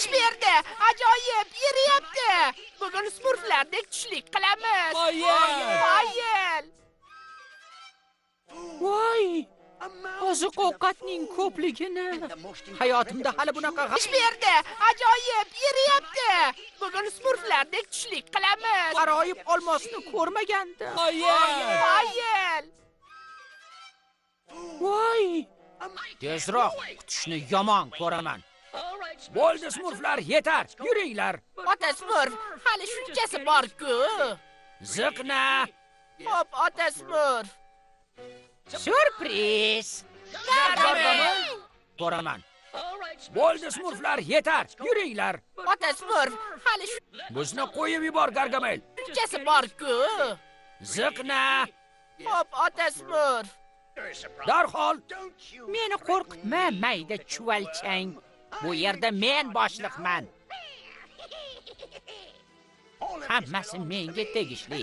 D: Ish berdi. Ajoyib, yeriyapti. Bugun smurflardek tushlik qilamiz. Qoyil. Voy! Oziq-ovqatning ko'pligini hayotimda hali bunaqa ish berdi. Ajoyib, yeriyapti. Bugun smurflardek tushlik qilamiz. G'aroyib olmosni ko'rmagandim. Qoyil. Voy! Tezroq kutishni yomon ko'raman.
B: Bo'ldi smurflar, yetar. Yuringlar.
D: Ota smurf, hali shunchasi bor-ku.
B: Ziqna.
D: Xo'p, ota smurf. Surpriz!
B: Gargamel. Ko'raman. Bo'ldi smurflar, yetar. Yuringlar.
D: Ota smurf, hali
B: Bizni qo'yib yubor, Gargamel.
D: shunchasi bor-ku.
B: Ziqna.
D: Xo'p, ota smurf.
B: Darhol.
D: Meni qo'rqitma, mayda chuvalchang. Bu yerda men boshliqman. Hammasi menga tegishli.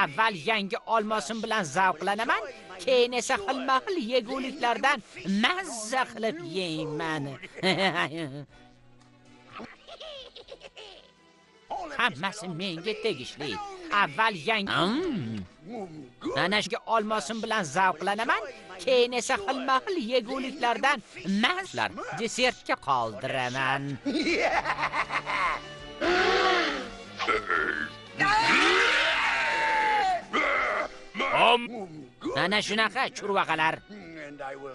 D: Avval yangi olmosim bilan zavqlanaman, keyin esa xilma-xil yeguliklardan mazza qilib yeyman. Hammasi menga tegishli. Avval yangi ana shu olmosim bilan zavqlanaman, keyin esa xilma-xil yeguliklardan mazzalar desertga qoldiraman. Ana shunaqa churvaqalar.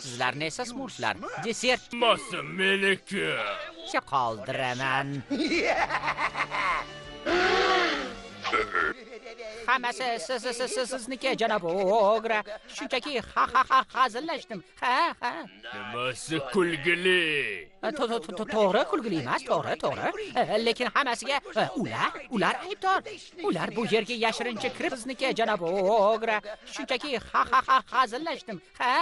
D: Sizlarni esa smurflar desert
F: Masa meniki.
D: qoldiraman. Hammasi sizniki, janob Ogra. Shunchaki hazillashdim. Ha.
F: Nimasi kulgili?
D: To'g'ri, kulgili emas, to'g'ri. Lekin hammasiga ular aybdor. Ular bu yerga yashirincha kirib sizniki, janob Ogra. Shunchaki hazillashdim. Ha.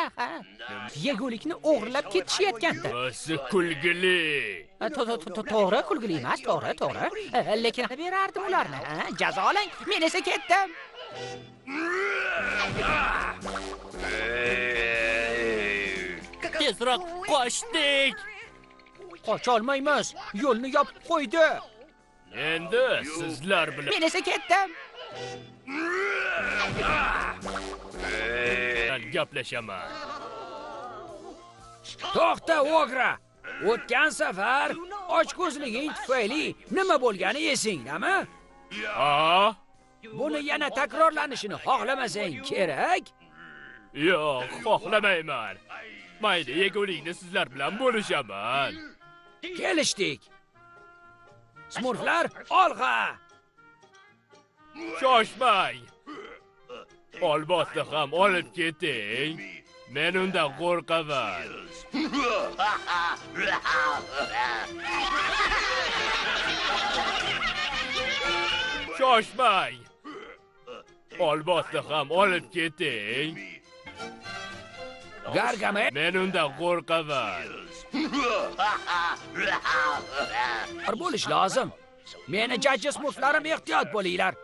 D: Yegulikni o'g'irlab ketishayotgandi.
F: Nimasi kulgili?
D: To'g'ri, kulgili emas, to'g'ri. Lekin berardim ularni. Jazolang, men esa ketdim.
F: Tezroq qochdik.
B: Qocholmaymiz. Yo'lni yopib qo'ydi.
F: Endi sizlar bilan
D: Men esa ketdim.
F: gaplashaman.
B: To'xta, Ogra. O'tgan safar ochko'zliging tufayli nima bo'lgani esingdami?
F: Ha?
B: Buni yana takrorlanishini xohlamasang kerak.
F: Yo'q, xohlamayman. Mayli, yegulikni sizlar bilan bo'lishaman.
B: Kelishdik. Smurflar, olg'a.
F: Shoshmang. Olbosni ham olib keting. Men undan qo'rqaman. Shoshmang. Olbosni ham olib keting.
B: Gargamel,
F: Men undan qo'rqaman.
B: bo'lish lozim. Meni jajji smurflarim, ehtiyot bo'linglar.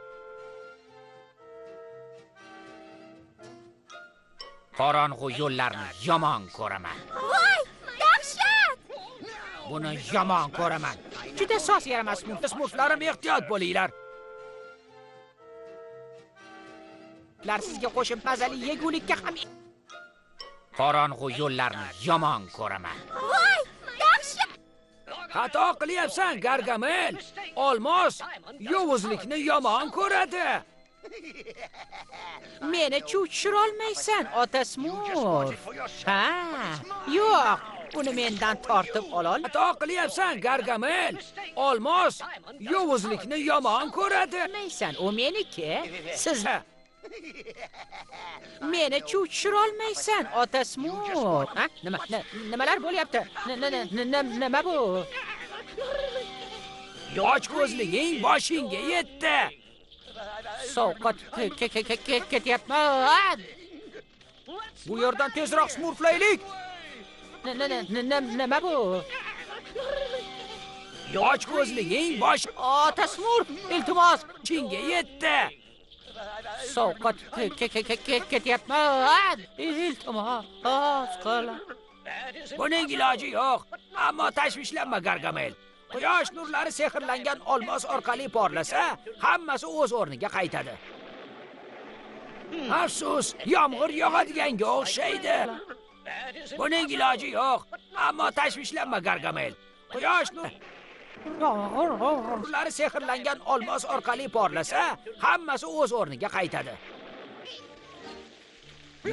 D: Qorong'u yo'llarni yomon ko'raman.
C: Voy, dahshat!
D: Buni yomon ko'raman. Juda sos yaramas
B: Smurflarim, ehtiyot bo'linglar.
D: Ular sizga qo'shib mazali yegulikka ham qorong'u yo'llarni yomon ko'raman.
C: Voy, dahshat!
B: Xato qilyapsan, Gargamel. Olmos yovuzlikni yomon ko'radi.
D: Meni tushira olmaysan, ota smurf. Ha, yo'q. Uni mendan tortib olol.
B: Xato qilyapsan, Gargamel. Olmos yovuzlikni yomon ko'radi.
D: Bilmaysan, u meniki. Siz Meni chuv tushira olmaysan, ota Smurf. Ha? Nimalar bo'lyapti? Nima bu?
B: Och ko'zliging boshingga yetdi.
D: Sovqat ketyapman.
B: Bu yerdan tezroq smurflaylik.
D: Nima bu?
B: Och ko'zliging
D: Ota Smurf, iltimos,
B: boshingga yetdi.
D: sovqat ketyapman. Iltimos qil.
B: Buning iloji yo'q. Ammo tashvishlanma Gargamel. Quyosh nurlari sehrlangan olmos orqali porlasa, hammasi o'z o'rniga qaytadi. Afsus, yomg'ir yog'adiganga o'xshaydi. Buning iloji yo'q. Ammo tashvishlanma Gargamel. Quyosh nurlari sehrlangan olmos orqali porlasa, hammasi o'z o'rniga qaytadi.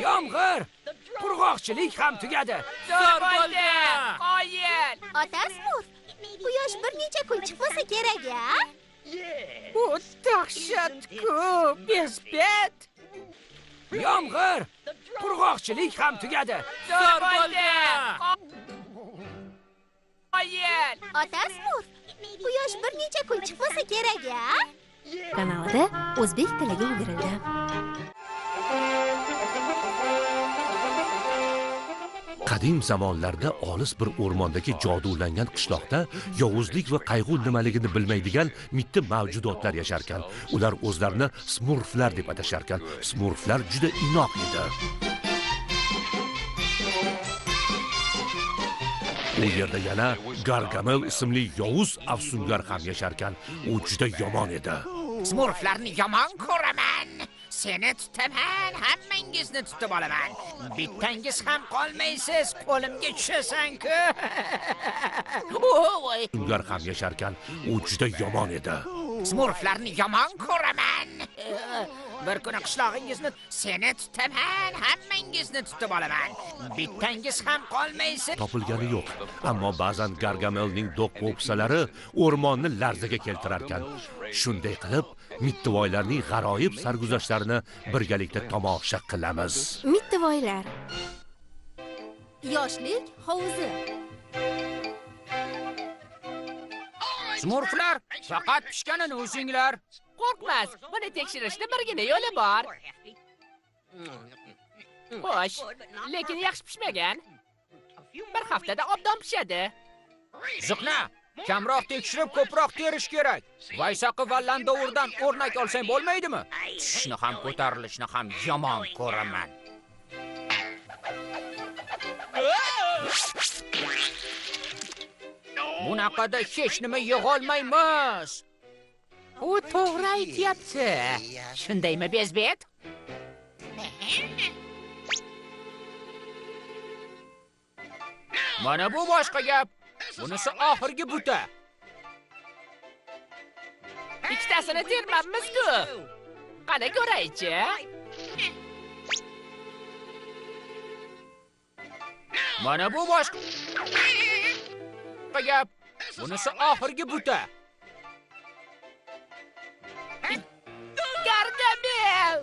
B: Yomg'ir, qurg'oqchilik ham tugadi.
G: Zo'r bo'ldi! Qoyil!
C: Ota Smurf, quyosh bir necha kun chiqmasa kerak-a?
D: Bu dahshat-ku, bezbet.
B: Yomg'ir, qurg'oqchilik ham tugadi.
G: Zo'r bo'ldi! Qoyil!
C: Ota Smurf, quyosh bir necha kun chiqmasa kerak-a? Kanalida o'zbek tiliga o'girildi.
A: Qadim zamonlarda olis bir o'rmondagi jodulangan qishloqda yovuzlik va qayg'u nimaligini bilmaydigan mitti mavjudotlar yasharkan. Ular o'zlarini smurflar deb atasharkan. Smurflar juda inoq edi. U yerda yana Gargamel ismli yovuz afsungar ham yasharkan. U juda yomon edi.
D: Smurflarni yomon ko'raman. Seni tutaman, hammangizni tutib olaman. Bittangiz ham qolmaysiz, qo'limga tushasan-ku.
A: Afsungar ham yasharkan. U juda yomon edi.
D: Smurflarni yomon ko'raman. Bir kuni qishlog'ingizni seni tutaman, hammangizni tutib olaman. Bittangiz ham qolmaysiz.
A: Topilgani yo'q, ammo ba'zan Gargamelning do'q-po'pisalari o'rmonni larzaga keltirarkan. Shunday qilib, mittivoylarning g'aroyib sarguzashtlarini birgalikda tomosha qilamiz.
C: Mittivoylar. Yoshlik hovuzi.
B: Smurflar, faqat pishganini o'zinglar.
G: Qo'rqmas, buni tekshirishning birgina yo'li bor. Xo'sh, lekin yaxshi pishmagan. Bir haftada obdon pishadi.
B: Ziqna, kamroq tekshirib ko'proq terish kerak. Vaysaqi va Landovurdan o'rnak olsang bo'lmaydimi?
D: Tushishni ham ko'tarilishni ham yomon ko'raman.
B: Bunaqada hech nima yig'olmaymiz.
D: U to'g'ri aytyapti. Shundaymi, bezbet?
B: Mana bu boshqa gap. Bunisi oxirgi buta.
G: Ikkitasini termabmiz-ku. Qani ko'raychi.
B: Mana bu boshqa gap. Bunisi oxirgi buta.
G: Gargamel!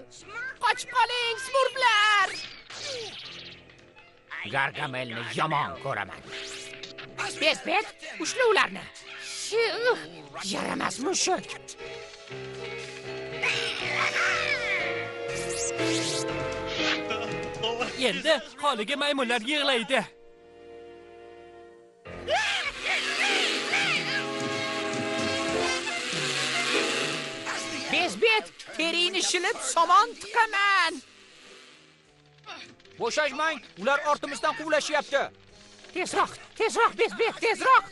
G: Qochib qoling, smurflar!
D: Gargamelni yomon ko'raman. Bezbet, ushla ularni. Yaramas mushuk.
F: Endi holiga maymunlar yig'laydi.
D: Bezbet, teringni shilib somon tiqaman.
B: Bo'shashmang, ular ortimizdan quvlashyapti.
D: Tezroq, bezbet, tezroq.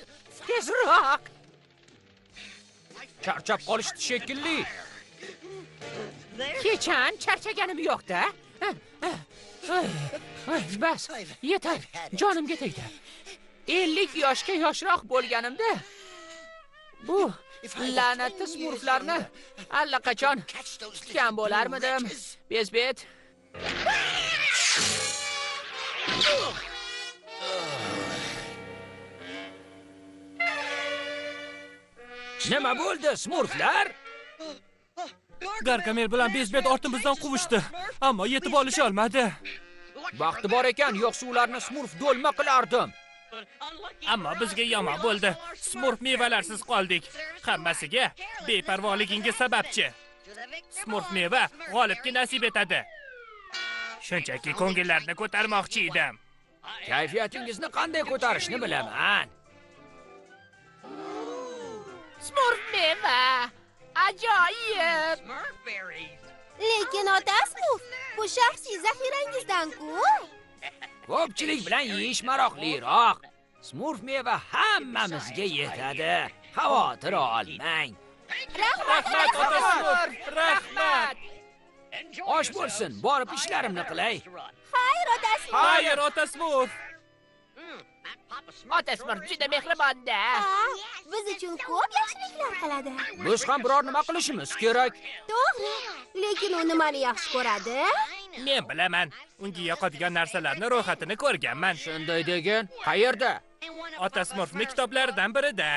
B: Charchab qolishdi shekilli.
D: Kechan charchaganim yo'q-da. Bas, yetar. Jonimga tegdi. 50 yoshga yoshroq bo'lganimda bu la'natli smurflarni allaqachon tutgan bo'larmidim. Bezbet.
B: Nima bo'ldi, smurflar?
E: Gargamel bilan Bezbet ortimizdan quvishdi, ammo yetib olisha olmadi.
B: Vaqti bor ekan, yo'qsa ularni Smurf do'lma qilardim.
E: Ammo bizga yomon bo'ldi. Smurf mevalarsiz qoldik. Hammasiga beparvoligingiz sababchi. Smurf meva g'olibga nasib etadi. Shunchaki ko'ngillarni ko'tarmoqchi edim.
B: Kayfiyatingizni qanday ko'tarishni bilaman.
G: Smurf meva. Ajoyib.
C: Lekin ota Smurf, bu shaxsiy zaxirangizdan-ku.
B: Ko'pchilik bilan yeyish maroqliroq. Smurf meva hammamizga yetadi. Xavotir olmang.
E: Rahmat, ota Smurf. Rahmat.
B: Osh bo'lsin, borib ishlarimni qilay.
C: Xayr, ota Smurf.
E: Xayr, ota Smurf.
G: Ota Smurf juda mehribon-da.
C: Biz uchun ko'p yaxshiliklar qiladi.
B: Biz ham biror nima qilishimiz kerak.
C: To'g'ri, lekin u nimani yaxshi ko'radi?
E: Men bilaman. Unga yoqadigan narsalarni ro'yxatini ko'rganman.
B: Shunday degan, qayerda?
E: Ota Smurfning kitoblaridan birida.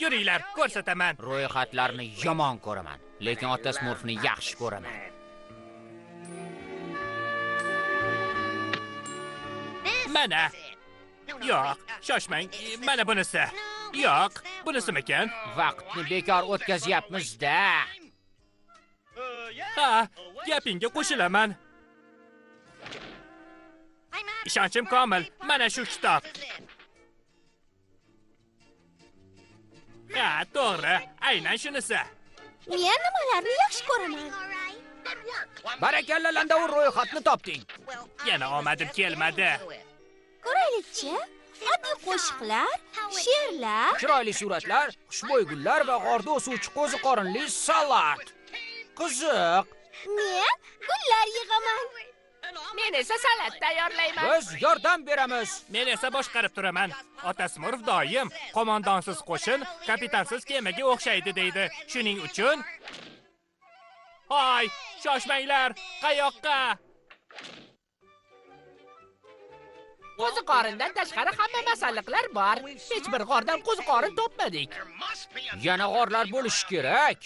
E: Yuringlar, ko'rsataman.
B: Ro'yxatlarni yomon ko'raman, lekin ota Smurfni yaxshi ko'raman.
E: Mana. Yo'q, shoshmang. Mana bunisi. Yo'q, bunisimikan?
B: Vaqtni bekor o'tkazyapmiz-da.
E: Ha, gapingga qo'shilaman. Ishonchim komil. Mana shu kitob. Ha, to'g'ri. Aynan shunisi.
C: Men nimalarni yaxshi ko'raman?
B: Barakalla, Landavur, ro'yxatni topding.
E: Yana omadim kelmadi.
C: Ko'raylikchi. Oddiy qo'shiqlar, she'rlar,
B: Chiroyli suratlar, xushbo'y gullar va g'orda o'suvchi qo'zi qorinli salat. Qiziq.
C: men gullar yig'aman.
G: Men esa salat tayyorlayman.
B: Biz yordam beramiz.
E: Men esa boshqarib turaman. Ota Smurf doim qo'mondonsiz qo'shin, kapitansiz kemaga o'xshaydi deydi. Shuning uchun Hoy, shoshmanglar. Qayoqqa?
G: Qo'zi qorindan tashqari hamma masalliqlar bor. Hech bir g'ordan qo'zi qorin topmadik.
B: Yana g'orlar bo'lishi kerak.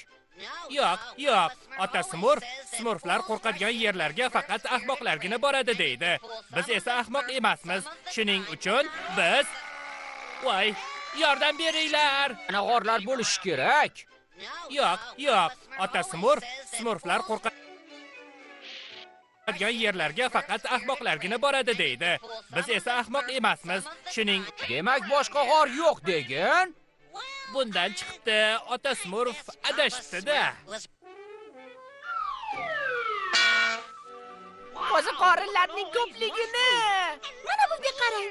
E: Yo'q, yo'q. Ota Smurf, Smurflar qo'rqadigan yerlarga faqat ahmoqlargina boradi deydi. Biz esa ahmoq emasmiz. Shuning uchun biz Voy, yordam beringlar.
B: Yana g'orlar bo'lishi kerak.
E: Yo'q, yo'q. Ota Smurf, Smurflar qo'rqadigan yerlarga faqat ahmoqlargina boradi deydi. Biz esa ahmoq emasmiz. Shuning
B: Demak, boshqa g'or yo'q degan.
E: bundan chiqdi. Ota Smurf adashibdi-da.
G: Qo'zi qorinlarning ko'pligini.
C: Mana bunga qarang.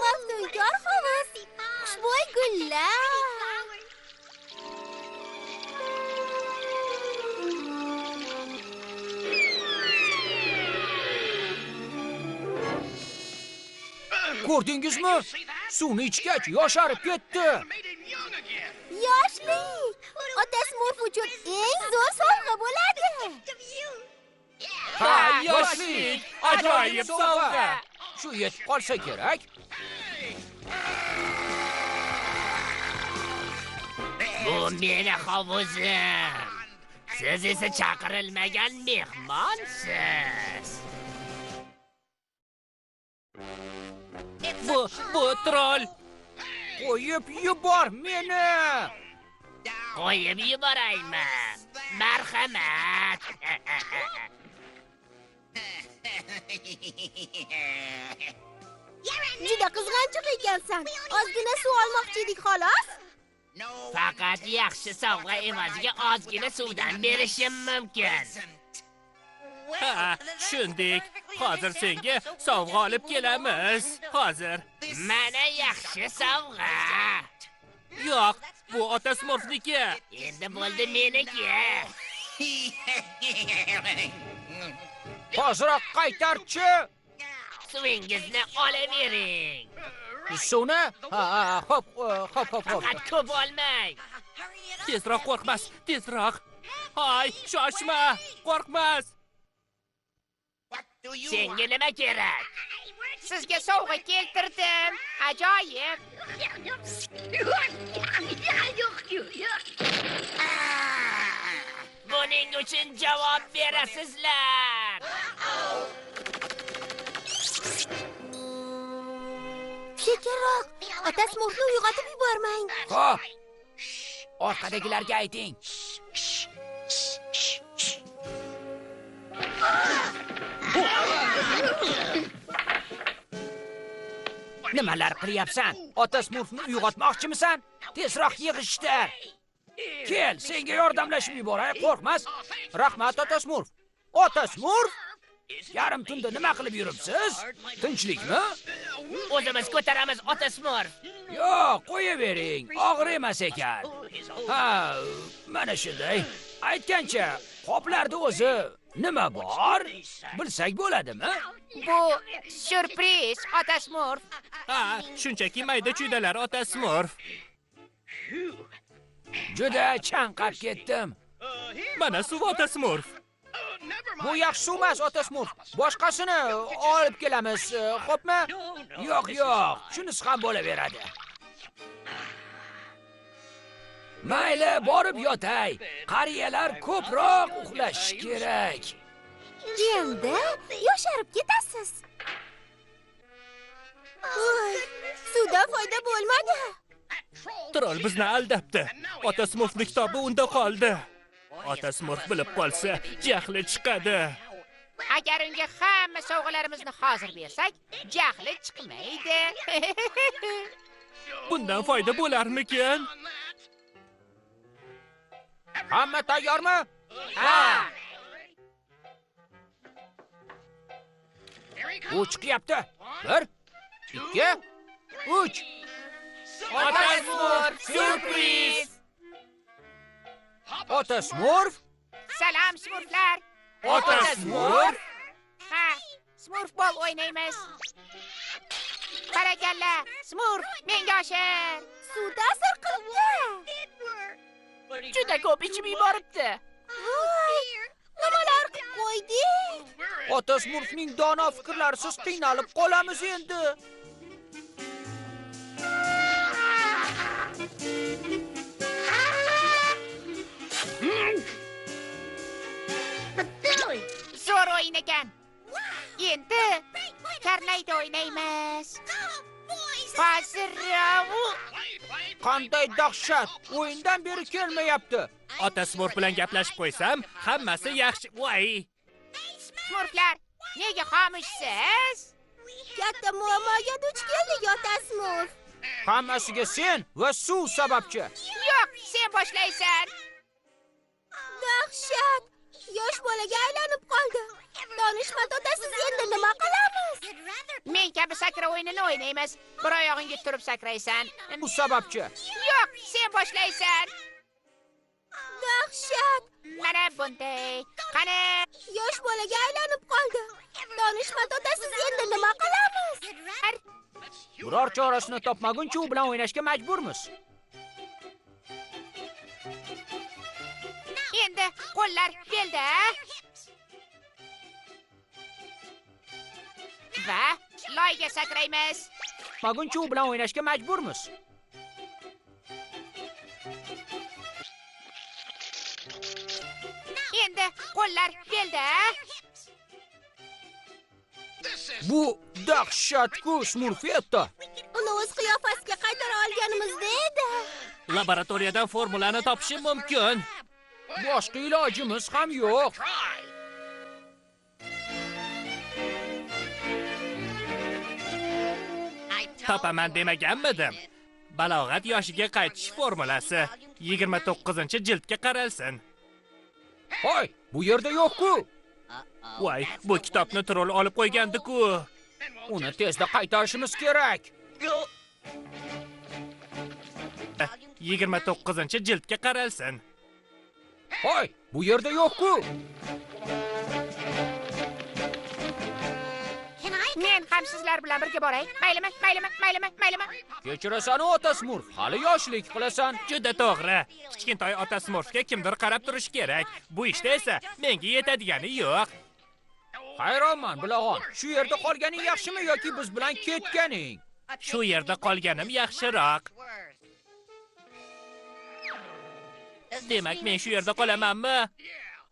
C: Maftunkor hovuz, xushbo'y gullar.
B: Ko'rdingizmi? Suvni ichgach yosharib ketdi.
C: Yoshlik ota Smurf uchun eng zo'r sovg'a bo'ladi.
E: Ha, yoshlik! Ajoyib sovg'a!
B: Shu yetib qolsa kerak.
G: Bu meni hovuzim. Siz esa chaqirilmagan mehmonsiz.
E: Bu troll.
B: Qo'yib yubor meni.
G: Qo'yib yuboraymi? Marhamat.
C: Juda qizg'anchiq ekansan. Ozgina suv olmoqchi edik xolos.
G: Faqat yaxshi sovg'a evaziga ozgina suvdan berishim mumkin.
E: Ha, shundik. Hozir senga sovg'a olib kelamiz. Hozir.
G: Mana yaxshi sovg'a.
E: Yo'q, bu ota Smurfniki.
G: Endi bo'ldi meniki.
B: Hoziroq qaytarchi.
G: Suvingizni olavering.
B: Suvni? Ha, hop.
G: Faqat ko'p olmang.
E: Tezroq qo'rqmas, tezroq. Hoy, shoshma, qo'rqmas.
G: Senga nima kerak? Sizga sovg'a keltirdim. Ajoyib. Buning uchun javob berasizlar.
C: Sekinroq, ota Smurfni uyg'otib yubormang.
B: Xo'p. Orqadagilarga ayting. Nimalar qilyapsan? Ota Smurfni uyg'otmoqchimisan? Tezroq yig'ishtir. Kel, senga yordamlashib yuboray, qo'rqmas. Rahmat, ota Smurf. Ota Smurf? Yarim tunda nima qilib yuribsiz? Tinchlikmi?
G: O'zimiz ko'taramiz, ota Smurf.
B: Yo'q, qo'yavering. Og'ir emas ekan. Ha, mana shunday. Aytgancha, qoplarda o'zi nima bor? Bilsak bo'ladimi?
D: Bu syurpriz, ota Smurf.
E: Ha, shunchaki mayda-chuydalar ota Smurf.
B: Juda chanqab ketdim.
E: Mana suv ota Smurf.
B: Bu yaxshi suv emas, ota Smurf. Boshqasini olib kelamiz, xo'pmi? Yo'q, yo'q, shunisi ham bo'laveradi. Mayli, borib yotay. Qariyalar ko'proq uxlashi kerak.
C: Endi yosharib ketasiz. Voy, suvdan foyda bo'lmadi.
E: Troll bizni aldabdi. Ota Smurfning kitobi unda qoldi. Ota Smurf bilib qolsa, jahli chiqadi.
D: Agar unga hamma sovg'alarimizni hozir bersak, jahli chiqmaydi.
E: Bundan foyda bo'larmikin?
B: Hamma tayyormi?
D: Ha!
B: U chiqyapti. 1, 2, 3.
G: Ota Smurf, syurpriz.
B: Ota Smurf?
D: Salom Smurflar.
B: Ota Smurf?
D: Ha, Smurf bol o'ynaymiz. Barakalla, Smurf, menga oshir.
C: Suv ta'sir qildi.
G: Juda ko'p ichib yuboribdi.
C: Voy, nimalar qilib qo'yding?
B: Ota Smurfning dono fikrlarisiz qiynalib qolamiz endi.
D: Zo'r o'yin ekan. Endi karnayda o'ynaymiz. Hozir
B: Qanday dahshat! O'yindan beri kelmayapti.
E: Ota Smurf bilan gaplashib qo'ysam, hammasi yaxshi. Voy!
D: Smurflar, nega xomushsiz?
C: Katta muammoga duch keldik, ota Smurf.
B: Hammasiga sen va suv sababchi.
D: Yo'q, sen boshlaysan.
C: Dahshat! Yosh bolaga aylanib qoldi. Donishmand otasiz endi nima qilamiz?
D: Men kabi sakra o'yinini o'ynaymiz. Bir oyog'ingga turib sakraysan.
B: Bu sababchi.
D: Yo'q, sen boshlaysan.
C: Dahshat!
D: Mana bunday. Qani,
C: Yosh bolaga aylanib qoldi. Donishmand otasiz endi nima qilamiz?
B: Biror chorasini topmaguncha u bilan o'ynashga majburmiz.
D: endi qo'llar belda. Va loyga sakraymiz.
B: Maguncha u bilan o'ynashga majburmiz.
D: Endi qo'llar belda.
B: Bu dahshatku Smurfetta.
C: Uni o'z qiyofasiga qaytara olganimizda edi.
E: Laboratoriyadan formulani topishim mumkin.
B: Boshqa ilojimiz ham yo'q.
E: Topaman demaganmidim. Balog'at yoshiga qaytish formulasi 29-jildga qaralsin.
B: Hoy, bu yerda yo'q-ku.
E: Voy, bu kitobni troll olib qo'ygandi-ku.
B: Uni tezda qaytarishimiz kerak.
E: 29-jildga qaralsin.
B: Hoy, bu yerda yo'q-ku.
D: Men ham sizlar bilan birga boray. Maylimi?
B: Kechirasan ota Smurf, hali yoshlik qilasan.
E: Juda to'g'ri. Kichkintoy ota Smurfga kimdir qarab turishi kerak. Bu ishda esa menga yetadigani yo'q.
B: Hayronman, bilag'on. Shu yerda qolganing yaxshimi yoki biz bilan ketganing?
E: Shu yerda qolganim yaxshiroq. Demak, men shu yerda qolamanmi?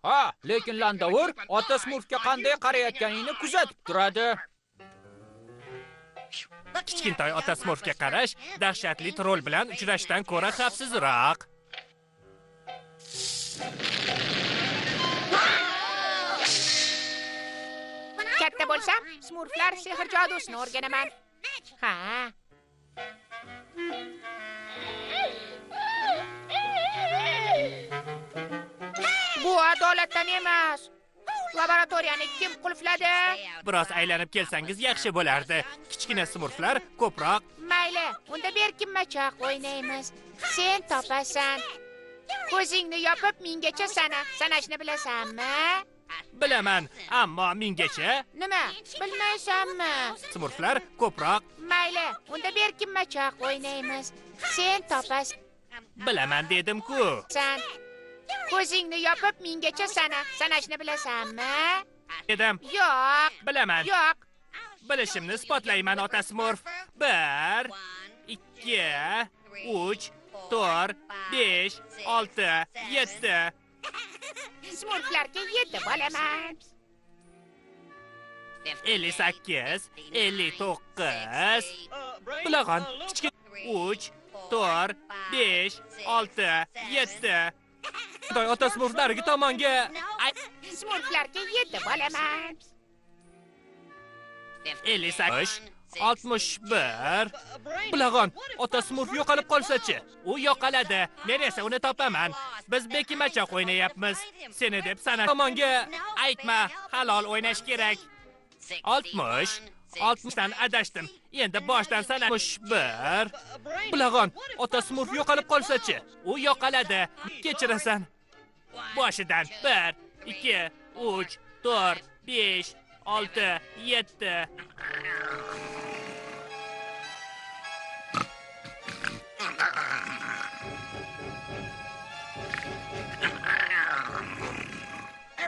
B: Ha, lekin Landavur ota Smurfga qanday qarayotganingni kuzatib turadi.
E: Kichkintoy ota Smurfga qarash dahshatli troll bilan uchrashdan ko'ra xavfsizroq.
D: Katta bo'lsam, Smurflar sehr jodusini o'rganaman. Ha. Bu adolatdan emas. Laboratoriyani kim qulfladi?
E: Biroz aylanib kelsangiz yaxshi bo'lardi. Kichkina Smurflar ko'proq.
D: Mayli, unda berkinmachoq o'ynaymiz. Sen topasan. Ko'zingni yopib minggacha sanashni bilasanmi?
E: Bilaman, ammo minggacha.
D: Nima? Bilmaysanmi?
E: Smurflar ko'proq.
D: Mayli, unda berkinmachoq o'ynaymiz. Sen topasan.
E: Bilaman dedim-ku.
D: Sen ko'zingni yopib minggacha sanashni bilasanmi?
E: Dedim.
D: Yo'q.
E: Bilaman.
D: Yo'q.
E: Bilishimni isbotlayman ota Smurf. 1 2 3 4 5 6 7
D: Smurflarga 7 bo'laman.
E: 58 59 Bilag'on. Kichkina 3 4 5 6 7 Xitoy ota Smurflarga tomonga.
D: Smurflarga 7 bo'laman.
E: 58 61 Bilag'on, ota Smurf yo'qolib qolsa-chi? U yo'qoladi. Men esa uni topaman. Biz bekimachoq o'ynayapmiz. Seni deb sana tomonga aytma, halol o'ynash kerak. 60 60dan adashdim. Endi boshdan sana 61 Bilag'on, ota Smurf yo'qolib qolsa-chi? U yo'qoladi. Kechirasan. Boshidan 1 2 3 4 5 6 7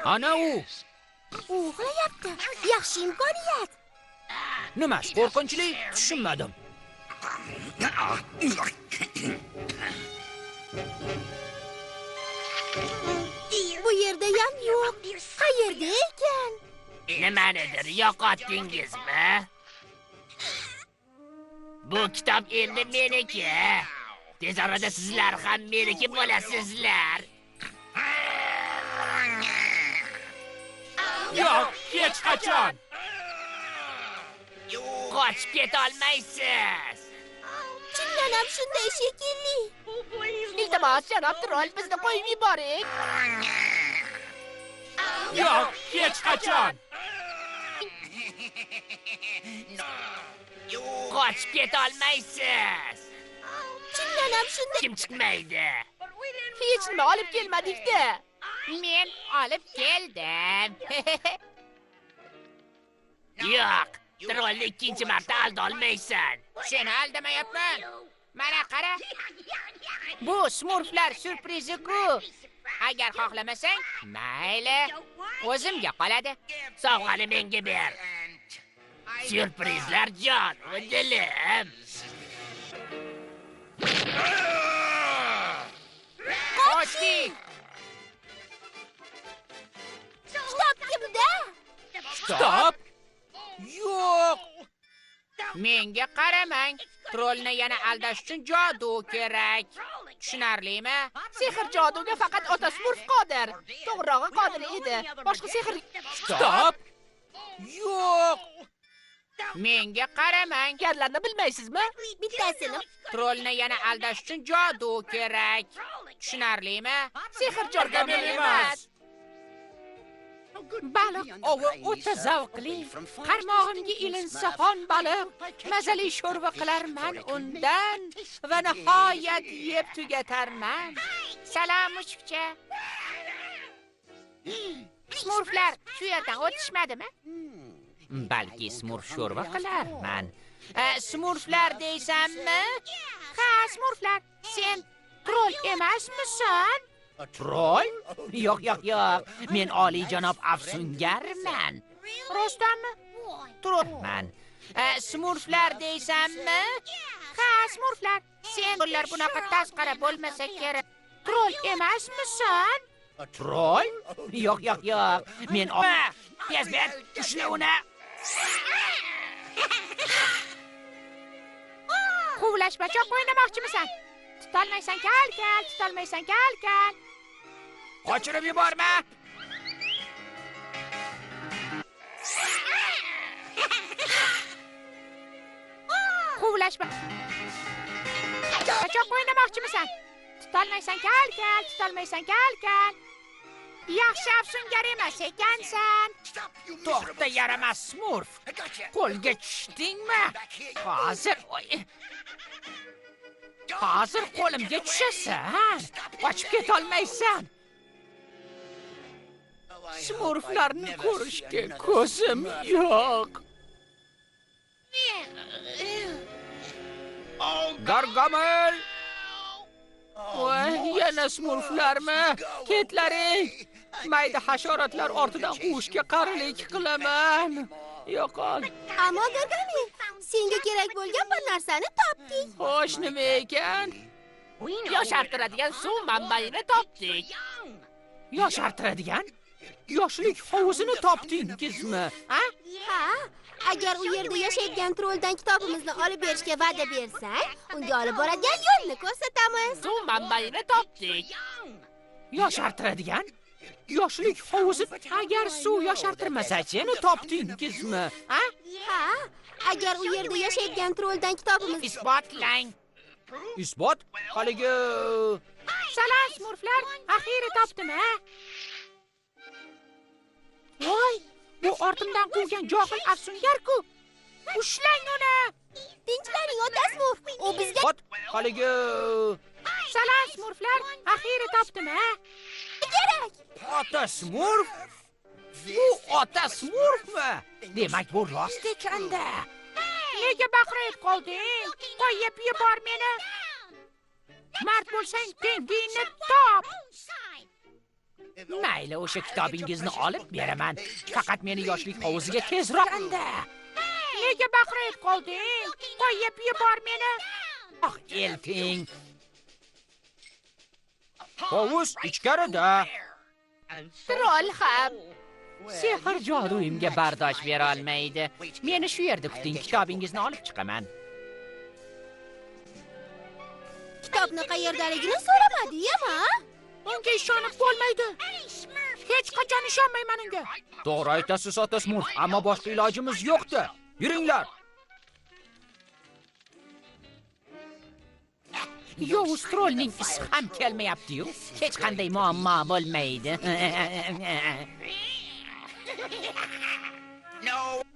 B: Ana u.
C: Uxlayapti. Yaxshi imkoniyat.
B: Nimasi qo'rqinchli? Tushunmadim.
C: Bu yerda ham yo'q. Qayerda ekan?
G: Nimanidir yo'qotdingizmi? Bu kitob endi meniki. Tez orada sizlar ham meniki bo'lasizlar.
E: Yo'q, hech qachon.
G: Qochib keta olmaysiz.
C: Chindan ham shunday shekilli.
G: Iltimos, janob troll, bizni qo'yib yuboring.
E: Yo'q, hech qachon.
G: Qochib keta olmaysiz.
C: Chindan ham shunday.
G: Kim chiqmaydi?
D: Hech nima olib kelmadik-da. Men olib keldim.
G: Yo'q, trollni ikkinchi marta aldolmaysan.
D: Seni aldamayapman. Mana qara. Bu Smurflar syurprizi-ku. Agar xohlamasang, mayli, o'zimga qoladi.
G: Sovg'ani menga ber. Syurprizlar jon va dilim.
D: Qochdik.
C: Kitob kimda?
E: Stop.
B: Yo'q.
D: Menga qaramang. Trollni yana aldash uchun jodu kerak. Tushunarlimi? Sehr joduga faqat ota Smurf qodir. To'g'rirog'i qodir edi. Boshqa sehr.
E: Stop.
B: Yo'q.
D: Menga qaramang. Garlarni bilmaysizmi?
C: Bittasini.
D: Trollni yana aldash uchun jodu kerak. Tushunarlimi? Sehr joduga men emas. Baliq ovi o'ta zavqli. Qarmog'imga ilinsa xon baliq, mazali sho'rva qilarman undan va nihoyat yeb tugatarman. Salom mushukcha. Smurflar shu yerdan o'tishmadimi? Balki Smurf sho'rva qilarman. Smurflar deysanmi? Ha, Smurflar. Sen troll emasmisan?
B: Troll? Yo'q. Men oliyjanob afsungarman.
D: Rostdanmi? Trollman. Smurflar deysanmi? Ha, Smurflar. Sen ular bunaqa tasqara bo'lmasa kerak. Troll emasmisan?
B: Troll? Yo'q. Men Bezbet, ushla uni.
D: Quvlashmachoq o'ynamoqchimisan? Tutolmaysan kal, tutolmaysan kal.
B: Qochirib yuborma.
D: Quvlashmachoq o'ynamoqchimisan? Tutolmaysan kal, tutolmaysan kal. Yaxshi afsungar emas ekansan.
B: To'xta, yaramas Smurf. Qo'lga tushdingmi? Hozir qo'limga tushasan. Qochib keta olmaysan. Smurflarni ko'rishga ko'zim yo'q. Gargamel! Voy, yana smurflarmi? Ketlaring! Mayda hasharotlar ortidan quvishga qarilik qilaman. Yo'qol.
C: Ammo Gargamel, senga kerak bo'lgan bir narsani topdik.
B: Xo'sh, nima ekan?
G: Yoshartiradigan suv manbaini topdik.
B: Yoshartiradigan? Yoshlik hovuzini topdingizmi?
C: Ha, agar u yerda yashaydigan trolldan kitobimizni olib berishga va'da bersang, unga olib boradigan yo'lni ko'rsatamiz.
G: Suv manbaini topdik.
B: Yoshartiradigan? Yoshlik hovuzi agar suv yoshartirmasa-chi, topdingizmi?
C: Ha, agar u yerda yashaydigan trolldan kitobimizni
G: Isbotlang.
B: Isbot? Haligi
D: Salom smurflar, axiri topdim, ha? Voy, bu ortimdan quvgan johil afsungar-ku. Ushlang uni.
C: Tinchlaring, ota Smurf. U bizga
B: haligi
D: Salom smurflar, axiri topdim, ha?
C: kerak.
B: Ota Smurf? Bu ota Smurfmi? Demak, bu rost ekanda.
D: Nega baqirib qolding? Qo'yib yubor meni. Mard bo'lsang, tengingni top.
B: Mayli, o'sha kitobingizni olib beraman. Faqat meni yoshlik hovuziga tezroq anda.
D: Nega baqirib qolding? Qo'yib yubor meni.
B: Ah, elting. Hovuz ichkarida.
G: Troll ham.
B: Sehr joduimga bardosh bera olmaydi. Meni shu yerda kuting, kitobingizni olib chiqaman.
C: Kitobni qayerdaligini so'ramadi-yam-a?
D: Unga ishonib bo'lmaydi. Hech qachon ishonmayman unga.
B: To'g'ri aytasiz, ota Smurf, ammo boshqa ilojimiz yo'q-da. Yuringlar. Yovuz trollning isi ham kelmayapti-yu. Hech qanday muammo bo'lmaydi.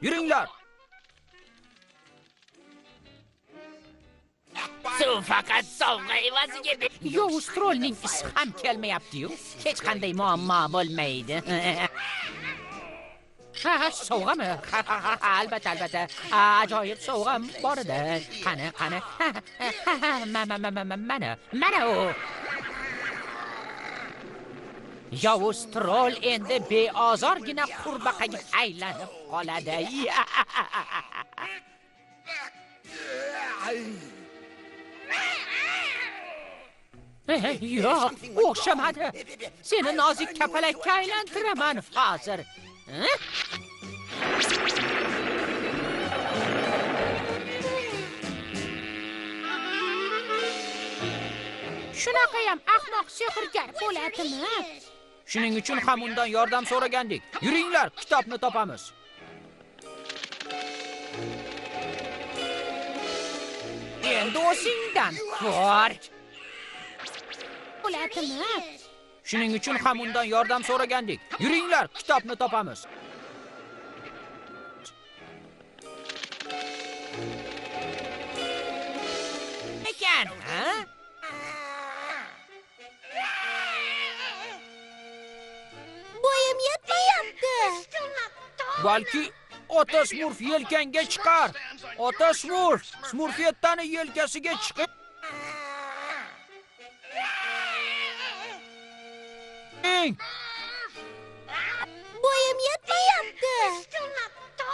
B: Yuringlar.
G: Suv faqat sovg'a evaziga
B: Yovuz trollning isi ham kelmayapti-yu. Hech qanday muammo bo'lmaydi. Sovg'ami? Albatta. Ajoyib sovg'am bor edi. Qani. Mana u. Yovuz troll endi beozorgina qurbaqaga aylanib qoladi. Yo'q, o'xshamadi. Seni nozik kapalakka aylantiraman hozir.
D: Shunaqayam ahmoq sehrgar bo'ladimi?
B: Shuning uchun ham undan yordam so'ragandik. Yuringlar, kitobni topamiz. Endi o'zingdan ko'r.
D: Bo'ladimi?
B: Shuning uchun ham undan yordam so'ragandik. Yuringlar, kitobni topamiz. Ekan, ha?
C: Bo'yim yetmayapti.
B: Balki ota Smurf yelkanga chiqar. Ota Smurf, Smurfettani yelkasiga chiqib.
C: Bo'yim yetmayapti.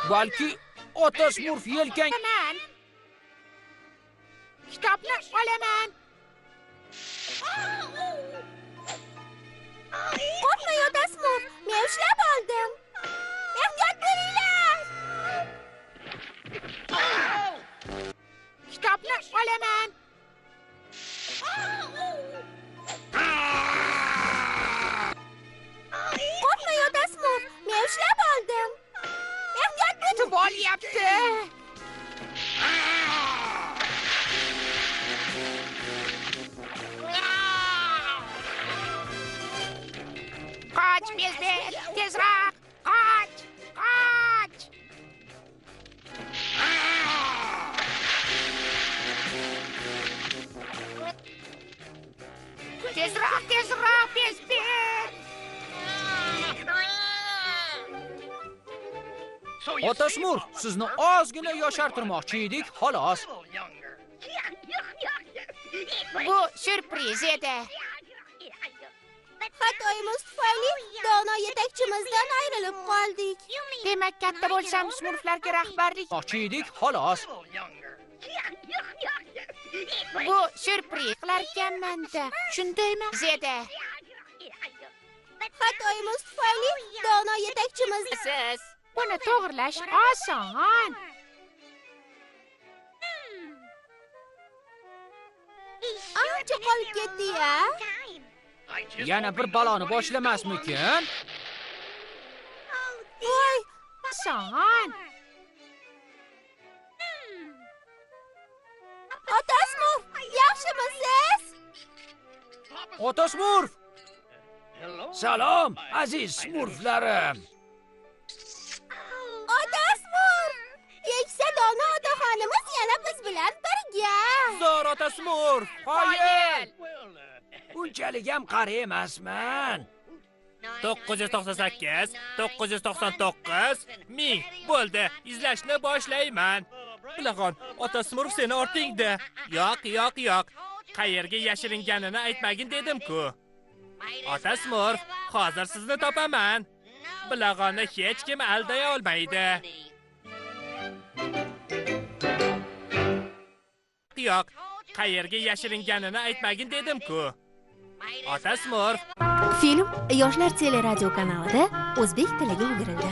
B: Balki ota Smurf yelkang.
D: Kitobni olaman.
C: oldim. Ehtiyot bo'linglar.
D: Kitobni olaman.
C: Qo'rqma Yotasmur, men ushlab oldim. Ehtiyot bo'ling.
D: Tutib olyapti. Qoch, Bezbet, tezroq! Qoch! Qoch! Tezroq, tezroq, Bezbet!
B: Ota Smurf, sizni ozgina yoshartirmoqchi edik, xolos.
D: Bu syurpriz edi.
C: Xatoyimiz tufayli dono yetakchimizdan ayrilib qoldik.
D: Demak, katta bo'lsam Smurflarga rahbarlik
B: Moqchi edik, xolos.
D: bu syurpriz qilarkanman-da. Shundaymi? Zeda.
C: Xatoyimiz tufayli dono yetakchimiz
D: Siz buni to'g'rilash oson.
C: ancha qolib ketdi-ya.
B: Yana bir baloni boshlamasmikin?
C: Voy,
D: Oson.
C: Otasmur, yaxshimisiz?
B: Ota Smurf! Salom, aziz Smurflarim.
C: Otasmur! Keksa dono otaxonimiz yana biz bilan birga.
B: Zo'r Ota Smurf!
D: Qoyil.
B: Unchalik ham qari emasman.
E: 998, 999, 1000. Bo'ldi, izlashni boshlayman. Bilag'on, Ota Smurf seni ortingda. Yo'q. Qayerga yashiringanini aytmagin dedim-ku. Ota Smurf, hozir sizni topaman. Bilag'onni hech kim alday olmaydi. Yo'q, qayerga yashiringanini aytmagin dedim-ku. Ota Smurf.
C: Film Yoshlar teleradio kanalida o'zbek tiliga o'girildi.